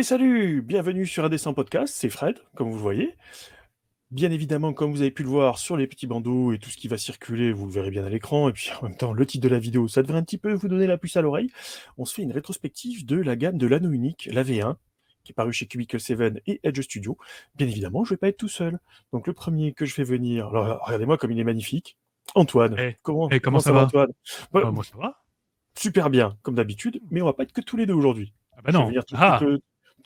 Salut! Bienvenue sur Indécent Podcast, c'est Fred, comme vous le voyez. Bien évidemment, comme vous avez pu le voir sur les petits bandeaux et tout ce qui va circuler, vous le verrez bien à l'écran. Et puis en même temps, le titre de la vidéo, ça devrait un petit peu vous donner la puce à l'oreille. On se fait une rétrospective de la gamme de l'anneau unique, la V1, qui est parue chez Cubicle 7 et Edge Studio. Bien évidemment, je vais pas être tout seul. Donc le premier que je fais venir, alors regardez-moi comme il est magnifique, Antoine. Eh, Comment, comment comment ça ça va va? Antoine? Bah, Bah, moi ça va. super bien, comme d'habitude, mais on va pas être que tous les deux aujourd'hui. Ah bah Je vais non. venir tout de suite Ah,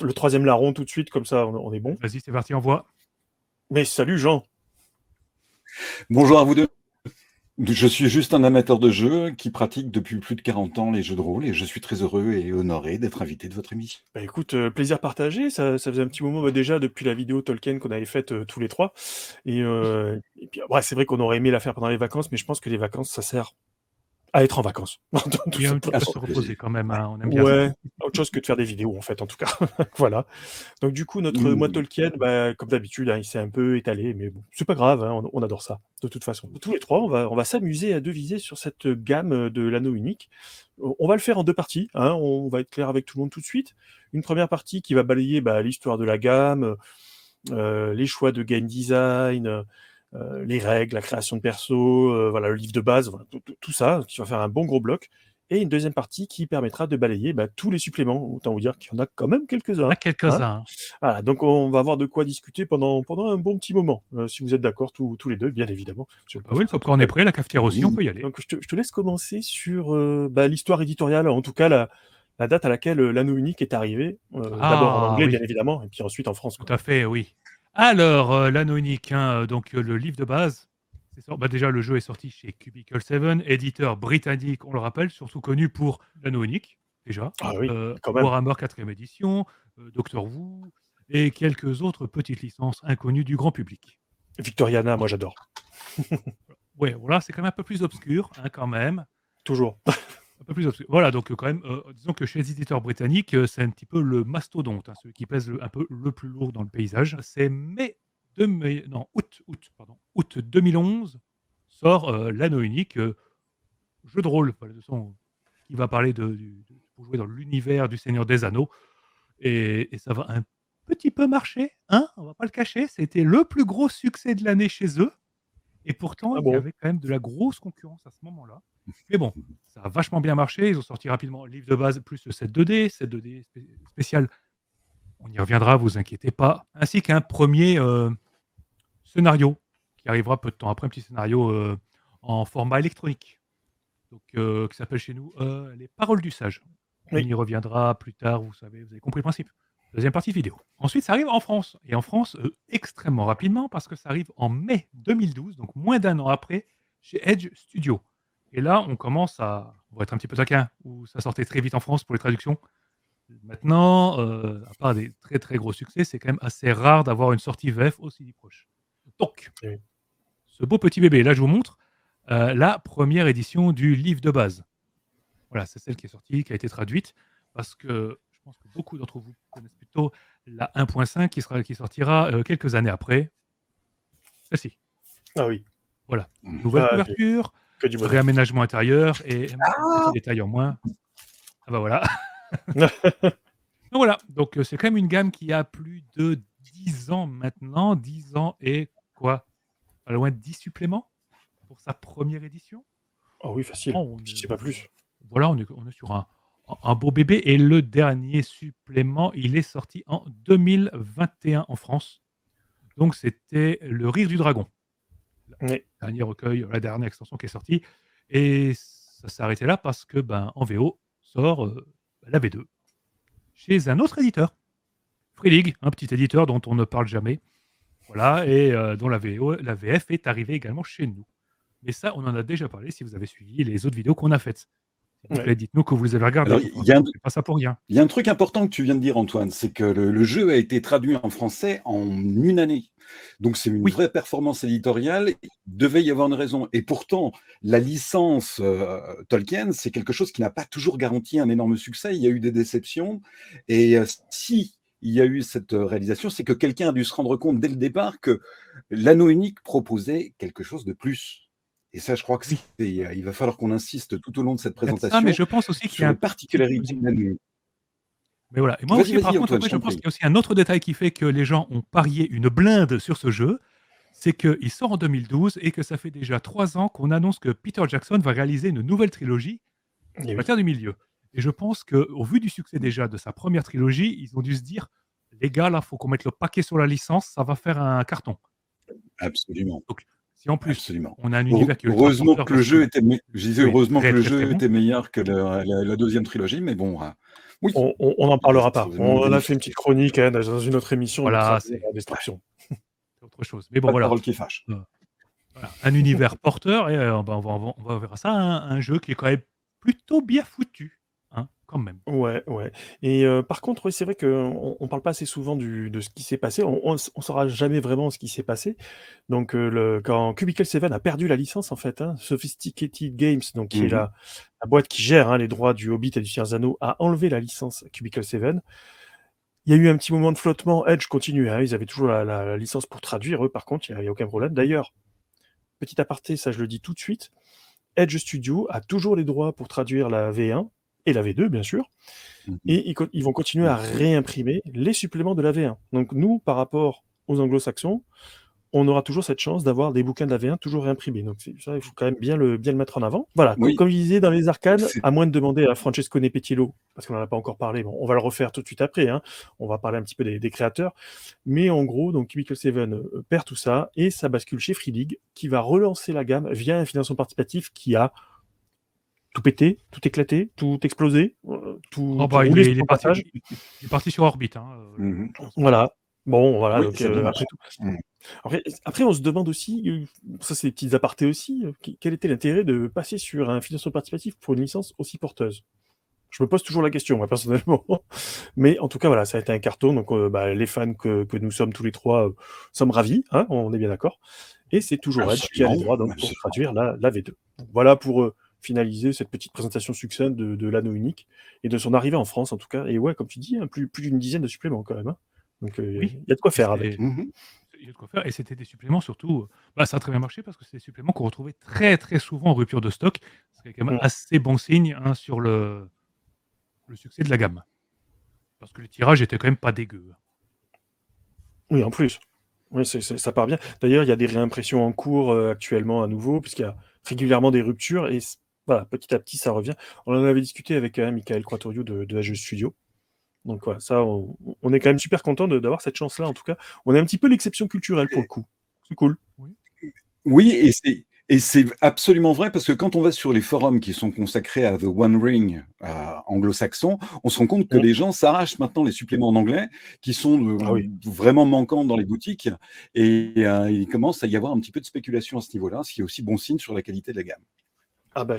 le troisième larron tout de suite, comme ça on est bon. vas-y, c'est parti, envoie. Mais salut Jean. Bonjour à vous deux. Je suis juste un amateur de jeux qui pratique depuis plus de 40 ans les jeux de rôle et je suis très heureux et honoré d'être invité de votre émission. Bah écoute, plaisir partagé, ça faisait un petit moment déjà depuis la vidéo Tolkien qu'on avait faite tous les trois. Et puis ouais, c'est vrai qu'on aurait aimé la faire pendant les vacances, mais je pense que les vacances, ça sert à être en vacances. Tout Oui, un petit simplement. peu se reposer quand même, hein, on aime bien ça. Ouais, autre chose que de faire des vidéos en fait, en tout cas. Voilà. Donc du coup, notre mois Mmh. Tolkien, bah, comme d'habitude, hein, il s'est un peu étalé, mais bon, c'est pas grave, hein, on adore ça, de toute façon. Tous les trois, on va s'amuser à deviser sur cette gamme de l'anneau unique. On va le faire en deux parties, hein, on va être clair avec tout le monde tout de suite. Une première partie qui va balayer bah, l'histoire de la gamme, les choix de game design, les règles, la création de perso, voilà, le livre de base, voilà, tout ça, qui va faire un bon gros bloc. Et une deuxième partie qui permettra de balayer bah, tous les suppléments. Autant vous dire qu'il y en a quand même Il y en a quelques-uns. Hein. quelques-uns, hein. Voilà, donc on va avoir de quoi discuter pendant un bon petit moment, si vous êtes d'accord tous les deux, bien évidemment. Je vais Bah pas oui, le faire ça toute popcorn est seule. prêt, la cafetière aussi, on Oui. peut y aller. Donc je te laisse commencer sur bah, l'histoire éditoriale, en tout cas la date à laquelle l'anneau unique est arrivé. D'abord en Ah anglais, bien oui, évidemment, et puis ensuite en France. tout Quoi. à fait, oui. Alors, l'anneau unique, hein, donc le livre de base, bah, déjà le jeu est sorti chez Cubicle 7, éditeur britannique, on le rappelle, surtout connu pour l'anneau unique, déjà, Ah oui, quand même. Warhammer 4e édition, Doctor Who, et quelques autres petites licences inconnues du grand public. Victoriana, moi j'adore. Ouais, voilà, c'est quand même un peu plus obscur, hein, quand même. Toujours. Un peu plus obscur. Voilà, donc quand même, disons que chez les éditeurs britanniques, c'est un petit peu le mastodonte, hein, celui qui pèse un peu le plus lourd dans le paysage. C'est août 2011 sort l'Anneau unique, jeu de rôle, voilà, de toute façon, qui va parler pour jouer dans l'univers du Seigneur des Anneaux. Et ça va un petit peu marcher, hein, on va pas le cacher. C'était le plus gros succès de l'année chez eux. Et pourtant, Ah il y bon? avait quand même de la grosse concurrence à ce moment-là. Mais bon, ça a vachement bien marché. Ils ont sorti rapidement le livre de base plus le set 2D, spécial. On y reviendra, vous inquiétez pas. Ainsi qu'un premier scénario qui arrivera peu de temps après, un petit scénario en format électronique. Donc, qui s'appelle chez nous Les Paroles du Sage. On Oui. y reviendra plus tard, vous savez, vous avez compris le principe. Deuxième partie vidéo. Ensuite, ça arrive en France. Et en France, extrêmement rapidement, parce que ça arrive en mai 2012, donc moins d'un an après, chez Edge Studio. Et là, on commence à... On va être un petit peu taquin, où ça sortait très vite en France pour les traductions. Maintenant, à part des très très gros succès, c'est quand même assez rare d'avoir une sortie VF aussi proche. Donc, Oui. ce beau petit bébé, là je vous montre la première édition du livre de base. Voilà, c'est celle qui est sortie, qui a été traduite, parce que je pense que beaucoup d'entre vous connaissent plutôt la 1.5 qui sortira quelques années après. Celle-ci. Ah oui. Voilà. Nouvelle Ah, couverture, que du bonheur. réaménagement intérieur et un petit détail en moins. Ah bah voilà. Donc voilà. Donc c'est quand même une gamme qui a plus de 10 ans maintenant. 10 ans et quoi? Pas loin de 10 suppléments pour sa première édition. Ah oui, facile. Oh, Je sais pas plus. voilà, on est sur un beau bébé. Et le dernier supplément, il est sorti en 2021 en France. Donc, c'était Le Rire du Dragon. Oui. Le dernier recueil, la dernière extension qui est sortie. Et ça s'est arrêté là parce que, en VO, sort la V2 chez un autre éditeur, Free League, un petit éditeur dont on ne parle jamais. Voilà, et dont la VF est arrivée également chez nous. Mais ça, on en a déjà parlé si vous avez suivi les autres vidéos qu'on a faites. S'il vous Ouais. plaît, dites-nous que vous les avez regardées. Alors, il y a un, C'est pas ça pour rien. il y a un truc important que tu viens de dire, Antoine, c'est que le jeu a été traduit en français en une année. Donc, c'est une Oui, vraie performance éditoriale. Il devait y avoir une raison. Et pourtant, la licence Tolkien, c'est quelque chose qui n'a pas toujours garanti un énorme succès. Il y a eu des déceptions. Et si il y a eu cette réalisation, c'est que quelqu'un a dû se rendre compte dès le départ que l'anneau unique proposait quelque chose de plus. Et ça, je crois que oui. il va falloir qu'on insiste tout au long de cette Il y a de ça, mais présentation je pense aussi qu'il y sur a les un petit peu particularités de l'anneau unique. Mais voilà. Et moi Vas-y, aussi, par vas-y, contre, Antoine, après, je je t'en pense prie. qu'il y a aussi un autre détail qui fait que les gens ont parié une blinde sur ce jeu, c'est qu'il sort en 2012 et que ça fait déjà 3 ans qu'on annonce que Peter Jackson va réaliser une nouvelle trilogie Et sur la oui. Terre du Milieu. Et je pense qu'au vu du succès déjà de sa première trilogie, ils ont dû se dire, les gars, là, faut qu'on mette le paquet sur la licence, ça va faire un carton. Absolument, Donc, si en plus, absolument. on a un univers qui est ultra Heureusement porteur que le parce que jeu le était, je disais jeu est heureusement que très, le très, très jeu bon. était meilleur que la deuxième trilogie, mais bon, oui, On n'en il a parlera pas. certainement On a fait une petite bénéficié. chronique hein, dans une autre émission, donc ça Voilà, va la destruction. c'est autre chose. Mais bon, Pas de voilà. parole qui fâche. Voilà, un univers porteur et on va vers ça, un jeu qui est quand même plutôt bien foutu, hein, quand même. Ouais, ouais. Et par contre, oui, c'est vrai qu'on parle pas assez souvent de ce qui s'est passé. On saura jamais vraiment ce qui s'est passé. Donc, quand Cubicle 7 a perdu la licence, en fait, hein, Sophisticated Games, donc qui est Mhm. la boîte qui gère hein, les droits du Hobbit et du Seigneur des Anneaux, a enlevé la licence à Cubicle 7. Il y a eu un petit moment de flottement. Edge continuait, hein, ils avaient toujours la licence pour traduire, eux, par contre, il n'y a aucun problème. D'ailleurs, petit aparté, ça je le dis tout de suite, Edge Studio a toujours les droits pour traduire la V1 et la V2, bien sûr. Mhm. Et ils vont continuer à réimprimer les suppléments de la V1. Donc nous, par rapport aux anglo-saxons, on aura toujours cette chance d'avoir des bouquins de la V1 toujours réimprimés. Donc ça, il faut quand même bien le mettre en avant. Voilà, Oui, comme je disais, dans les arcanes, c'est à moins de demander à Francesco Nepetiello, parce qu'on n'en a pas encore parlé, bon, on va le refaire tout de suite après, hein. On va parler un petit peu des créateurs. Mais en gros, donc Cubicle 7 perd tout ça, et ça bascule chez Free League, qui va relancer la gamme via un financement participatif qui a tout pété, tout éclaté, tout explosé, tout Bah, roulé sur il son passage. est parti sur orbite, hein, Mhm. Voilà. Bon, voilà, Oui, donc c'est dommage. après tout. Mhm. Après, on se demande aussi, ça c'est des petites apartés aussi, quel était l'intérêt de passer sur un financement participatif pour une licence aussi porteuse? Je me pose toujours la question, moi, personnellement. Mais en tout cas, voilà, ça a été un carton, donc les fans que nous sommes tous les trois sommes ravis, hein, on est bien d'accord. Et c'est toujours Edge qui a les Absolument, droits donc, pour absolument. traduire la V2. Donc, voilà pour finaliser cette petite présentation succincte de l'anneau unique et de son arrivée en France, en tout cas. Et ouais, comme tu dis, hein, plus d'une dizaine de suppléments quand même. Hein. Donc Oui, il y a de quoi et faire avec. Mhm. il y a de quoi faire et c'était des suppléments surtout, ça a très bien marché parce que c'est des suppléments qu'on retrouvait très, très souvent en rupture de stock. Ce qui est quand même Mm. assez bon signe, hein, sur le succès de la gamme. Parce que le tirage était quand même pas dégueu. Oui, en plus. Oui, ça part bien. D'ailleurs, il y a des réimpressions en cours actuellement à nouveau, puisqu'il y a régulièrement des ruptures, et voilà, petit à petit, ça revient. On en avait discuté avec Michael Quattoriou de AGE Studio. Donc voilà, ça, on est quand même super content d'avoir cette chance-là, en tout cas. On est un petit peu l'exception culturelle pour le coup. C'est cool. Oui. Oui, et c'est absolument vrai parce que quand on va sur les forums qui sont consacrés à The One Ring anglo-saxon, on se rend compte que Mm. les gens s'arrachent maintenant les suppléments en anglais qui sont Ah oui. vraiment manquants dans les boutiques et il commence à y avoir un petit peu de spéculation à ce niveau-là, ce qui est aussi bon signe sur la qualité de la gamme. Ah bah,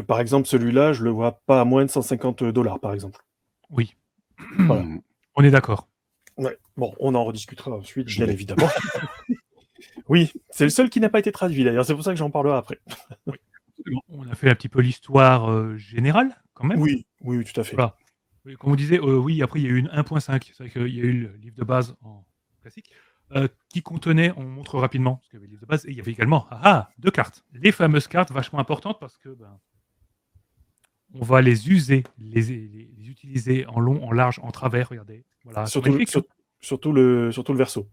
par exemple, celui-là, je le vois pas à moins de 150 $, par exemple. Oui. Voilà. Mhm. On est d'accord. Ouais. Bon, on en rediscutera ensuite, Je bien l'ai. évidemment. Oui, c'est le seul qui n'a pas été traduit, d'ailleurs. C'est pour ça que j'en parlerai après. On a fait un petit peu l'histoire, générale, quand même. Oui, oui, tout à fait. Voilà. Oui, comme on disait, oui, après il y a eu une 1.5. C'est vrai qu'il y a eu le livre de base en classique, qui contenait, on montre rapidement, parce qu'il y avait le livre de base, et il y avait également 2 cartes. Les fameuses cartes vachement importantes parce que on va les user, les utiliser en long, en large, en travers. Regardez, voilà, c'est Surtout, magnifique. Hein. surtout le verso.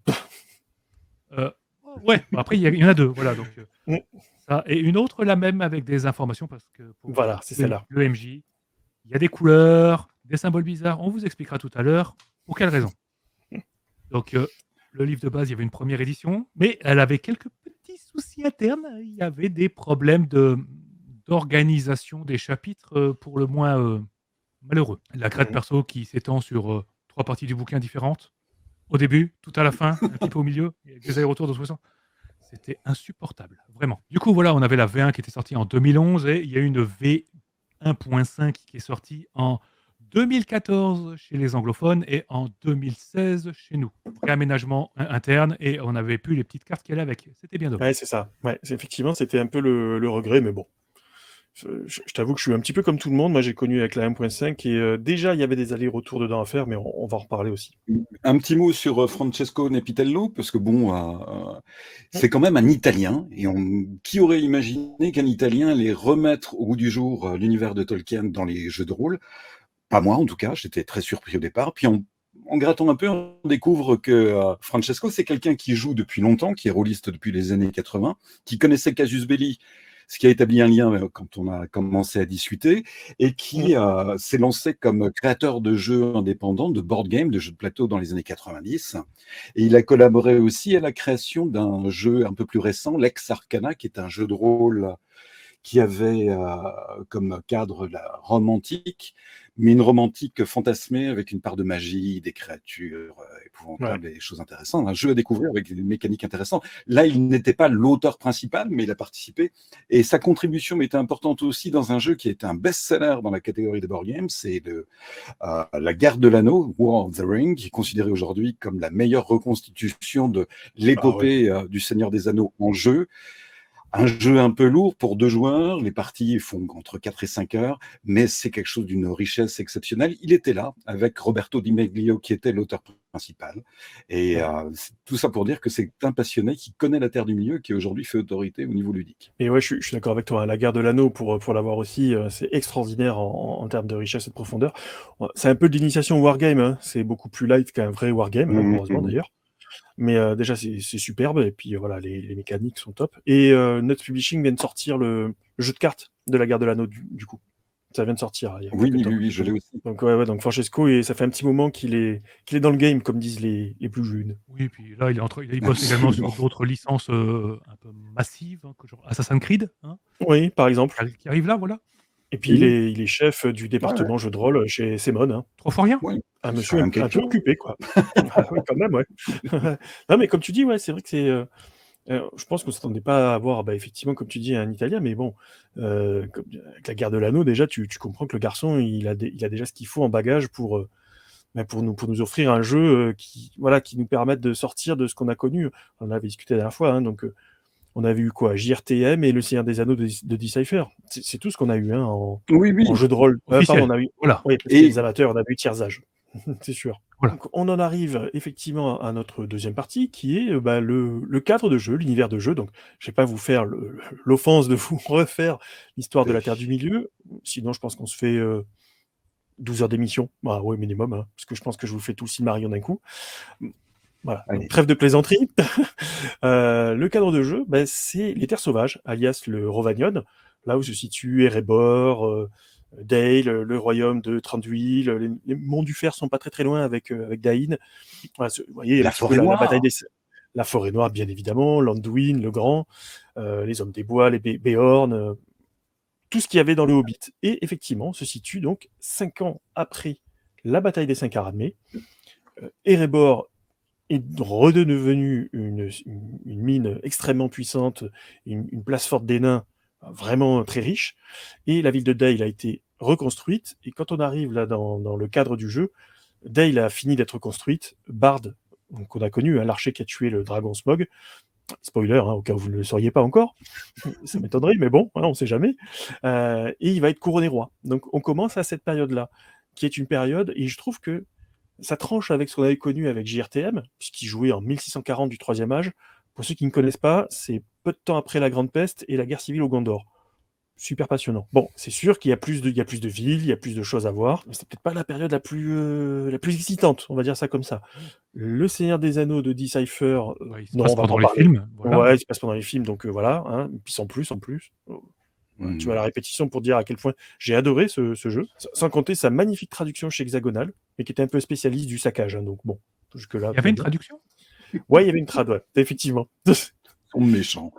Ouais, après il y en a 2, voilà. Donc Mm. ça et une autre la même avec des informations parce que pour Voilà, c'est celle-là. le MJ, il y a des couleurs, des symboles bizarres. On vous expliquera tout à l'heure pour quelles raisons. Donc, le livre de base, il y avait une première édition, mais elle avait quelques petits soucis internes. Il y avait des problèmes d'organisation des chapitres, pour le moins malheureux. La crête Mhm. perso qui s'étend sur 3 parties du bouquin différentes. Au début, tout à la fin, un petit peu au milieu, et des allers-retours de 60. C'était insupportable, vraiment. Du coup, voilà, on avait la V1 qui était sortie en 2011 et il y a eu une V1.5 qui est sortie en 2014 chez les anglophones et en 2016 chez nous. Réaménagement interne et on n'avait plus les petites cartes qu'elle avait avec. C'était bien dommage. Ouais, c'est ça. Ouais, effectivement, c'était un peu le regret, mais bon. Je t'avoue que je suis un petit peu comme tout le monde. Moi, j'ai connu avec la 1.5 et déjà, il y avait des allers-retours dedans à faire, mais on va en reparler aussi. Un petit mot sur Francesco Nepitello, parce que bon, c'est quand même un Italien, et qui aurait imaginé qu'un Italien allait remettre au goût du jour l'univers de Tolkien dans les jeux de rôle? pas moi en tout cas, j'étais très surpris au départ. Puis en grattant un peu, on découvre que Francesco, c'est quelqu'un qui joue depuis longtemps, qui est rôliste depuis les années 80, qui connaissait Casus Belli, ce qui a établi un lien quand on a commencé à discuter, et qui s'est lancé comme créateur de jeux indépendants, de board games, de jeux de plateau dans les années 90. Et il a collaboré aussi à la création d'un jeu un peu plus récent, Lex Arcana, qui est un jeu de rôle qui avait comme cadre la Rome antique, mais une Rome antique fantasmée avec une part de magie, des créatures épouvantables et des choses intéressantes. Un jeu à découvrir avec des mécaniques intéressantes. Là, il n'était pas l'auteur principal, mais il a participé. Et sa contribution était importante aussi dans un jeu qui est un best-seller dans la catégorie des board games. C'est La Guerre de l'Anneau, War of the Ring, qui est considéré aujourd'hui comme la meilleure reconstitution de l'épopée du Seigneur des Anneaux en jeu. Un jeu un peu lourd pour 2 joueurs, les parties font entre 4 et 5 heures, mais c'est quelque chose d'une richesse exceptionnelle. Il était là avec Roberto Di Meglio qui était l'auteur principal. Et tout ça pour dire que c'est un passionné qui connaît la Terre du Milieu et qui aujourd'hui fait autorité au niveau ludique. Et ouais, je suis d'accord avec toi, hein. La Guerre de l'Anneau, pour l'avoir aussi, c'est extraordinaire en termes de richesse et de profondeur. C'est un peu de l'initiation au wargame, hein. C'est beaucoup plus light qu'un vrai wargame, heureusement d'ailleurs. Mais déjà, c'est superbe, et puis voilà, les mécaniques sont top. Et Nuts Publishing vient de sortir le jeu de cartes de la Guerre de l'Anneau, du coup. Ça vient de sortir il y a quelques temps. Oui, je l'ai aussi. Donc, donc Francesco, et ça fait un petit moment qu'il est dans le game, comme disent les plus jeunes. Oui, puis là, il bosse également sur d'autres licences un peu massives, hein, genre Assassin's Creed, hein, Oui, par exemple. qui arrive là, voilà. Et puis, il est chef du département jeux de rôle chez Semon, hein. 3 fois rien. Oui. Un monsieur un peu occupé, quoi. Oui, quand même, ouais. Non, mais comme tu dis, ouais, c'est vrai que c'est... je pense qu'on ne s'attendait pas à avoir, effectivement, comme tu dis, un Italien, mais bon, avec la Guerre de l'Anneau, déjà, tu comprends que le garçon, il a déjà ce qu'il faut en bagage pour nous offrir un jeu qui nous permette de sortir de ce qu'on a connu. On en avait discuté la dernière fois, hein, donc on avait eu quoi, JRTM et Le Seigneur des Anneaux de Decipher. C'est tout ce qu'on a eu, hein, en jeu de rôle. Officiel. Pardon, on a eu, Voilà. oui, parce que les amateurs, on a eu Tiersage. C'est sûr. Voilà. Donc, on en arrive effectivement à notre deuxième partie, qui est le cadre de jeu, l'univers de jeu. Donc, je ne vais pas vous faire l'offense de vous refaire l'histoire de la Terre du Milieu. Sinon, je pense qu'on se fait 12 heures d'émission. Bah, ouais, minimum, hein, parce que je pense que je vous fais tout le Silmarillion d'un coup. Voilà, donc, trêve de plaisanterie. Le cadre de jeu, c'est les Terres Sauvages, alias le Rovanion, là où se situe Erebor, Dale, le royaume de Thranduil, les monts du fer sont pas très très loin avec Dain. Voilà, vous voyez, la forêt noire. La bataille la forêt noire, bien évidemment, Landuin, le Grand, les hommes des bois, les Béorn, tout ce qu'il y avait dans le Hobbit. Et effectivement, se situe donc 5 ans après la bataille des 5 Aradmés. Erebor est redevenu une mine extrêmement puissante, une place forte des nains vraiment très riche, et la ville de Dale a été reconstruite, et quand on arrive là dans le cadre du jeu, Dale a fini d'être construite, Bard, qu'on a connu, hein, l'archer qui a tué le dragon Smog, spoiler, hein, au cas où vous ne le sauriez pas encore, ça m'étonnerait, mais bon, on ne sait jamais, et il va être couronné roi. Donc on commence à cette période-là, qui est une période, et je trouve que ça tranche avec ce qu'on avait connu avec JRTM, puisqu'il jouait en 1640 du Troisième Âge. Pour ceux qui ne connaissent pas, c'est peu de temps après la Grande Peste et la guerre civile au Gondor. Super passionnant. Bon, c'est sûr qu'il y a plus de villes, il y a plus de choses à voir, mais c'est peut-être pas la période la plus excitante, on va dire ça comme ça. Le Seigneur des Anneaux de Decipher, il se passe pendant les films. Voilà. Ouais, il se passe pendant les films, donc voilà, hein, puis sans plus. Tu vois la répétition pour dire à quel point j'ai adoré ce jeu, sans compter sa magnifique traduction chez Hexagonal, mais qui était un peu spécialiste du saccage, hein, donc bon, jusque-là. Il y avait une traduction ? Ouais, il y avait une trad, ouais, effectivement. Ils sont méchants.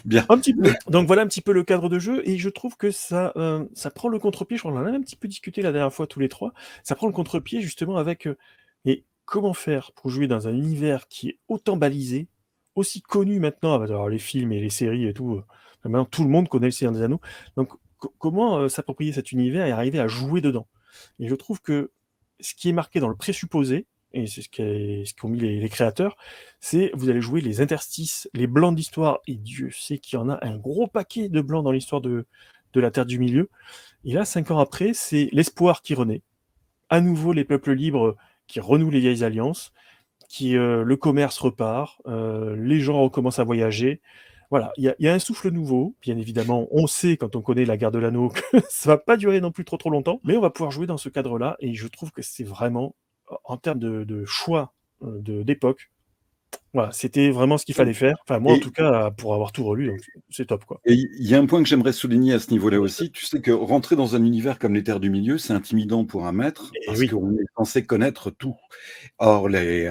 Bien. Un petit peu. Donc voilà un petit peu le cadre de jeu, et je trouve que ça prend le contre-pied, je crois qu'on en a un petit peu discuté la dernière fois tous les trois, ça prend le contre-pied justement avec et comment faire pour jouer dans un univers qui est autant balisé, aussi connu maintenant, alors les films et les séries et tout, maintenant tout le monde connaît le Seigneur des Anneaux, donc comment s'approprier cet univers et arriver à jouer dedans. Et je trouve que ce qui est marqué dans le présupposé, et c'est ce qu'ont mis les créateurs, c'est vous allez jouer les interstices, les blancs d'histoire, et Dieu sait qu'il y en a un gros paquet de blancs dans l'histoire de la Terre du Milieu. Et là, 5 ans après, c'est l'espoir qui renaît. À nouveau, les peuples libres qui renouent les vieilles alliances, le commerce repart, les gens recommencent à voyager, Voilà, il y a un souffle nouveau. Bien évidemment, on sait, quand on connaît la guerre de l'anneau, que ça va pas durer non plus trop longtemps, mais on va pouvoir jouer dans ce cadre-là, et je trouve que c'est vraiment, en termes de choix d'époque, voilà, c'était vraiment ce qu'il fallait faire. Enfin, moi, en tout Et cas, pour avoir tout relu, donc c'est top, quoi. Et il y a un point que j'aimerais souligner à ce niveau-là aussi. Tu sais que rentrer dans un univers comme les Terres du Milieu, c'est intimidant pour un maître Et parce oui, qu'on est censé connaître tout. Or, les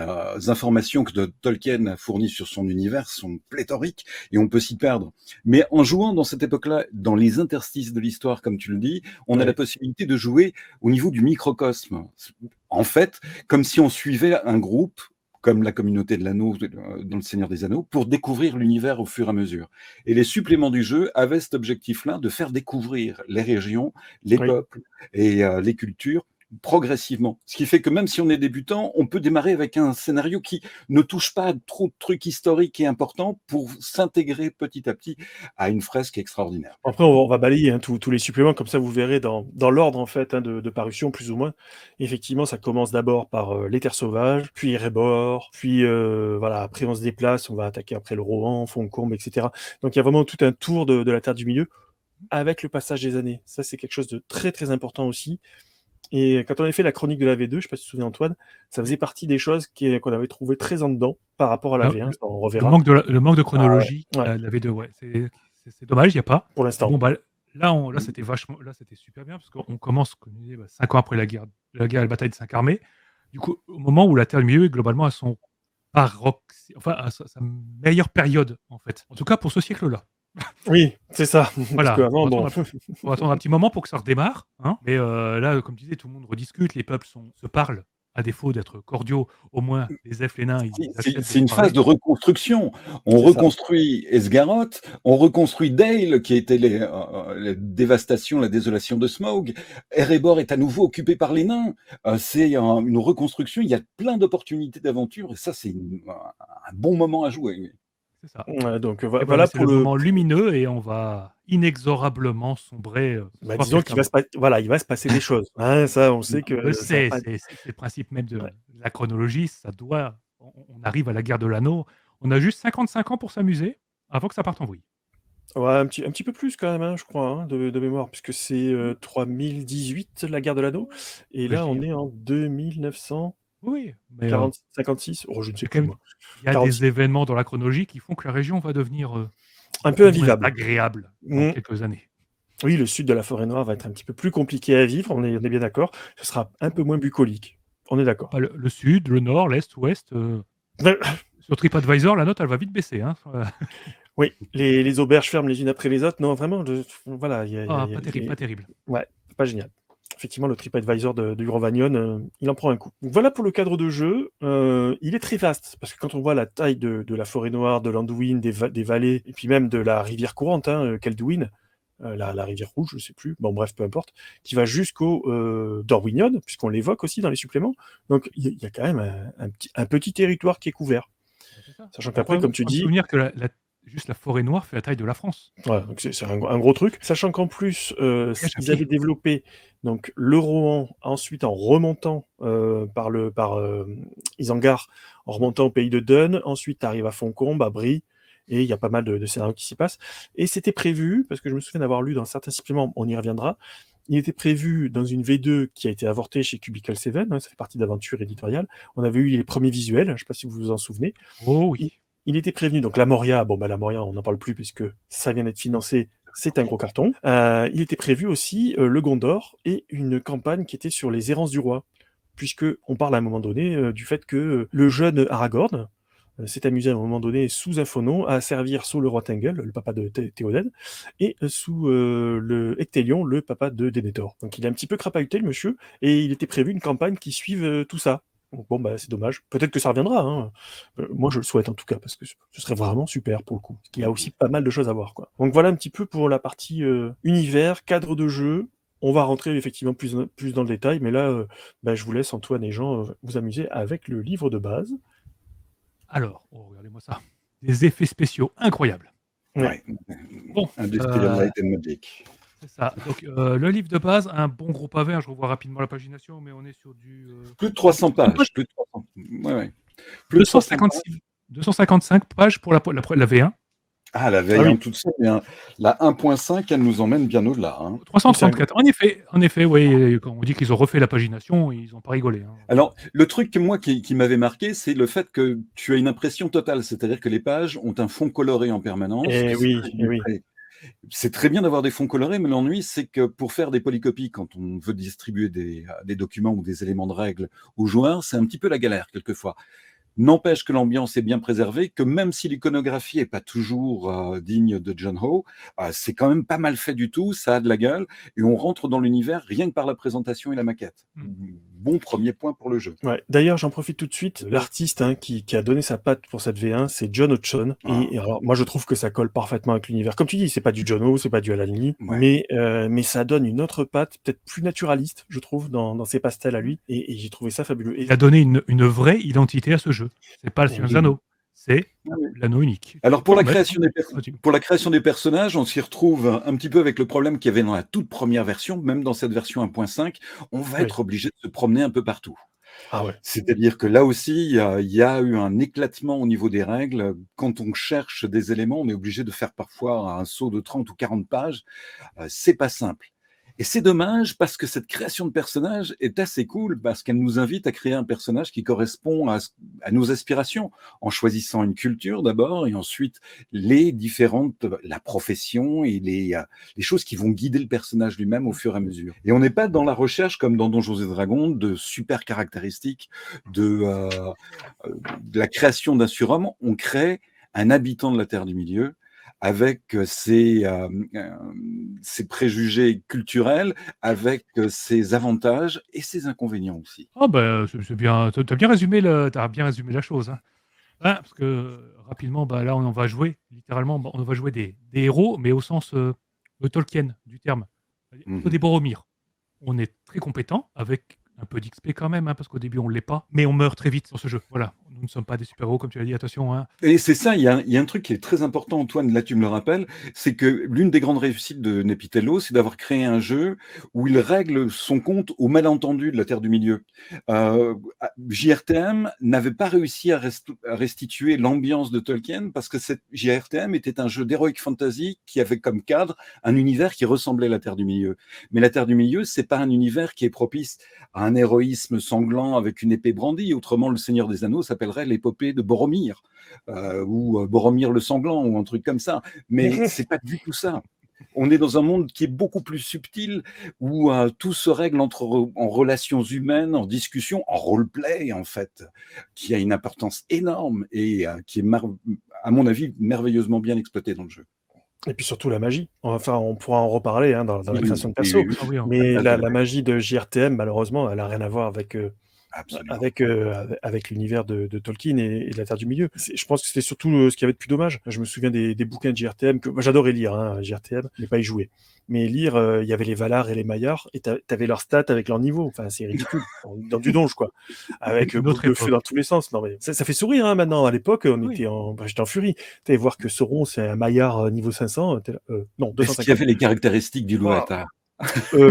informations que Tolkien a fournies sur son univers sont pléthoriques et on peut s'y perdre. Mais en jouant dans cette époque-là, dans les interstices de l'histoire, comme tu le dis, on a la ouais. possibilité de jouer au niveau du microcosme. En fait, comme si on suivait un groupe comme la communauté de l'anneau dans le Seigneur des Anneaux, pour découvrir l'univers au fur et à mesure. Et les suppléments du jeu avaient cet objectif-là de faire découvrir les régions, les Oui. peuples et les cultures progressivement. Ce qui fait que même si on est débutant, on peut démarrer avec un scénario qui ne touche pas à trop de trucs historiques et importants pour s'intégrer petit à petit à une fresque extraordinaire. Après, on va balayer, hein, tous les suppléments, comme ça vous verrez dans l'ordre, en fait, hein, de parution, plus ou moins. Effectivement, ça commence d'abord par les Terres sauvages, puis Erebor, puis voilà, après on se déplace, on va attaquer après le Rohan, Fontcombe, etc. Donc il y a vraiment tout un tour de la Terre du Milieu avec le passage des années. Ça, c'est quelque chose de très très important aussi. Et quand on avait fait la chronique de la V2, je sais pas si tu te souviens, Antoine, ça faisait partie des choses qu'on avait trouvé très en dedans par rapport à la Ah, V1, ça, on le reverra. le manque de Ah chronologie, ouais, ouais, l'avait de ouais, c'est dommage, il y a pas. pour Mais bon, l'instant. bah, là c'était super bien parce qu'on commence, comme je disais, 5 ans après la bataille de Saint-Carmé. Du coup, au moment où la Terre du Milieu est globalement à son enfin à sa meilleure période, en fait. En tout cas pour ce siècle-là. Oui, c'est ça. Parce Voilà, qu'avant, bon. on va attendre un petit moment pour que ça redémarre, hein. Mais là, comme tu disais, tout le monde rediscute, les peuples se parlent, à défaut d'être cordiaux, au moins les elfes, les nains, ils acceptent de C'est se une phase parler. de reconstruction. On C'est ça. reconstruit Esgaroth, on reconstruit Dale, qui était les dévastations, la désolation de Smaug. Erebor est à nouveau occupé par les nains. C'est une reconstruction. Il y a plein d'opportunités d'aventure, et ça, c'est un bon moment à jouer. C'est ça. Ouais, donc Et voilà, voilà c'est pour le le. moment lumineux et on va inexorablement sombrer, ce Bah, soir disons pire qu'il va qu'avant. voilà, il va se passer des choses. Hein, ça, on sait On le que ça va sait, pas. c'est le principe même de Ouais. la chronologie, ça doit on arrive à la guerre de l'anneau, on a juste 55 ans pour s'amuser avant que ça parte en vrille. Ouais, un petit peu plus quand même, hein, je crois, hein, de mémoire, puisque c'est 3018, la guerre de l'anneau, et Ouais, je là, on dis est en 2956. oui, mais Oh, je ne il y sais a quand plus, même moi. il y a 46. des événements dans la chronologie qui font que la région va devenir, Un encore peu moins invivable. agréable dans Mmh. quelques années. Oui, le sud de la Forêt Noire va être un petit peu plus compliqué à vivre, on est bien d'accord. Ce sera un peu moins bucolique. On est d'accord. Bah, le sud, le nord, l'est, ouest, sur TripAdvisor, la note, elle va vite baisser, hein. Oui, les auberges ferment les unes après les autres. Non, vraiment, voilà, Ah, pas terrible, pas terrible. ouais, pas génial. Effectivement, le TripAdvisor du Rovanion, il en prend un coup. Donc voilà pour le cadre de jeu. Il est très vaste, parce que quand on voit la taille de la Forêt Noire, de l'Anduin, des vallées, et puis même de la rivière courante, hein, Kelduin, la rivière rouge, je sais plus, bon bref, peu importe, qui va jusqu'au Dorwinion, puisqu'on l'évoque aussi dans les suppléments. Donc il y a quand même un petit territoire qui est couvert. Bah, c'est ça. Sachant Il qu'après, comme tu faut se dis, souvenir que juste la forêt noire fait la taille de la France. voilà, donc c'est un gros truc. Sachant qu'en plus, Cache à ils avaient pied. développé donc le Rohan, ensuite en remontant par Isengard, en remontant au pays de Dun, ensuite tu arrives à Fontcombe, à Brie, et il y a pas mal de scénarios qui s'y passent. Et c'était prévu, parce que je me souviens d'avoir lu dans certains suppléments, on y reviendra, il était prévu dans une V2 qui a été avortée chez Cubicle 7, hein, ça fait partie d'Aventure éditoriale. On avait eu les premiers visuels, je ne sais pas si vous vous en souvenez. Oh oui. Il était prévenu, donc la Moria, bon bah la Moria, on n'en parle plus puisque ça vient d'être financé, c'est un gros carton. Il était prévu aussi le Gondor et une campagne qui était sur les errances du roi, puisque on parle à un moment donné du fait que le jeune Aragorn s'est amusé à un moment donné sous un faux nom à servir sous le roi Tengel, le papa de Théoden, et sous le Ectelion, le papa de Denethor. Donc il est un petit peu crapahuté le monsieur, et il était prévu une campagne qui suive tout ça. Donc bon, bah, c'est dommage. Peut-être que ça reviendra, hein. Moi, je le souhaite en tout cas, parce que ce serait vraiment super pour le coup. Parce qu'il y a aussi pas mal de choses à voir, quoi. Donc voilà un petit peu pour la partie univers, cadre de jeu. On va rentrer effectivement plus dans le détail, mais là, bah, je vous laisse, Antoine et Jean, vous amuser avec le livre de base. Alors, oh, regardez-moi ça. Des effets spéciaux incroyables. Ouais. Bon, Industrial Light and Magic. c'est ça. Donc, le livre de base, un bon gros pavé, hein, je revois rapidement la pagination, mais on est sur du... Plus de 300 pages. Plus de 300. Ouais. Plus de 300 pages. 255 pages pour la V1. Ah, la Ah veille en oui, toute seule, bien, la 1.5, elle nous emmène bien au-delà, hein. c'est un 334. En effet, oui, quand on dit qu'ils ont refait la pagination, ils n'ont pas rigolé, hein. Alors, le truc que moi qui m'avait marqué, c'est le fait que tu as une impression totale, c'est-à-dire que les pages ont un fond coloré en permanence, que c'est très eh oui. illustré. C'est très bien d'avoir des fonds colorés, mais l'ennui, c'est que pour faire des polycopies, quand on veut distribuer des documents ou des éléments de règles aux joueurs, c'est un petit peu la galère quelquefois. N'empêche que l'ambiance est bien préservée, que même si l'iconographie est pas toujours digne de John Ho, c'est quand même pas mal fait du tout, ça a de la gueule, et on rentre dans l'univers rien que par la présentation et la maquette. Mm. Bon premier point pour le jeu. Ouais. D'ailleurs, j'en profite tout de suite. L'artiste qui a donné sa patte pour cette V1, c'est John Hodgson. Ah, Et alors, moi, je trouve que ça colle parfaitement avec l'univers. Comme tu dis, c'est pas du John O, c'est pas du Alan Lee, ouais. mais ça donne une autre patte, peut-être plus naturaliste, je trouve, dans ses pastels à lui. Et j'ai trouvé ça fabuleux. Et Il a donné une vraie identité à ce jeu. C'est pas le Seigneur des oui, Anneaux, c'est Ah oui. l'anneau unique. Alors Tu peux en mettre, hein. Vas-y. pour la création des personnages, on s'y retrouve un petit peu avec le problème qu'il y avait dans la toute première version, même dans cette version 1.5, on va oui. être obligé de se promener un peu partout. Ah ouais. C'est-à-dire que là aussi, il y a eu un éclatement au niveau des règles. Quand on cherche des éléments, on est obligé de faire parfois un saut de 30 ou 40 pages. C'est pas simple. Et c'est dommage parce que cette création de personnage est assez cool parce qu'elle nous invite à créer un personnage qui correspond à nos aspirations en choisissant une culture d'abord et ensuite la profession et les choses qui vont guider le personnage lui-même au fur et à mesure. Et on n'est pas dans la recherche comme dans Donjons et Dragons de super caractéristiques, de la création d'un surhomme. On crée un habitant de la Terre du Milieu avec ses préjugés culturels, avec ses avantages et ses inconvénients aussi. Ah bah, c'est bien, tu as bien résumé la chose, hein. Ouais, parce que rapidement, bah, là, on va jouer, littéralement, bah, on va jouer des héros, mais au sens Tolkien du terme. C'est-à-dire plutôt des Mhm. Boromir. On est très compétent, avec un peu d'XP quand même, hein, parce qu'au début, on ne l'est pas, mais on meurt très vite sur ce jeu. Voilà, nous ne sommes pas des super-héros, comme tu l'as dit, attention, hein. Et c'est ça, il y a un truc qui est très important, Antoine, là tu me le rappelles, c'est que l'une des grandes réussites de Nepitello, c'est d'avoir créé un jeu où il règle son compte au malentendu de la Terre du Milieu. JRTM n'avait pas réussi à restituer l'ambiance de Tolkien parce que JRTM était un jeu d'heroic fantasy qui avait comme cadre un univers qui ressemblait à la Terre du Milieu. Mais la Terre du Milieu, c'est pas un univers qui est propice à un héroïsme sanglant avec une épée brandie. Autrement, le Seigneur des Anneaux s'appellerait l'épopée de Boromir. Ou Boromir le sanglant ou un truc comme ça. Mais c'est pas du tout ça. On est dans un monde qui est beaucoup plus subtil, où tout se règle en relations humaines, en discussion, en roleplay en fait, qui a une importance énorme et qui est, à mon avis, merveilleusement bien exploité dans le jeu. Et puis surtout la magie. Enfin, on pourra en reparler hein, dans la Oui, création de oui, perso. oui, Ah oui, la Mais place de la la magie, magie de JRTM, malheureusement, elle a rien à voir absolument. avec l'univers de Tolkien et de la Terre du Milieu. Je pense que c'était surtout ce qu'il y avait de plus dommage. Je me souviens des bouquins de JRTM que moi j'adorais lire, hein, JRTM, mais pas y jouer. Mais lire, il y avait les Valar et les Maillards, et t'avais leurs stats avec leur niveau. Enfin, c'est ridicule. Dans du donge, quoi. Avec une boule autre de feu dans époque. tous les sens. Non, mais ça fait sourire, hein, maintenant. À l'époque, Oui. j'étais en furie. T'allais voir que Sauron, c'est un Maillard niveau 500. Non, Est-ce qu'il y 250. avait les caractéristiques du Waouh. Loathar?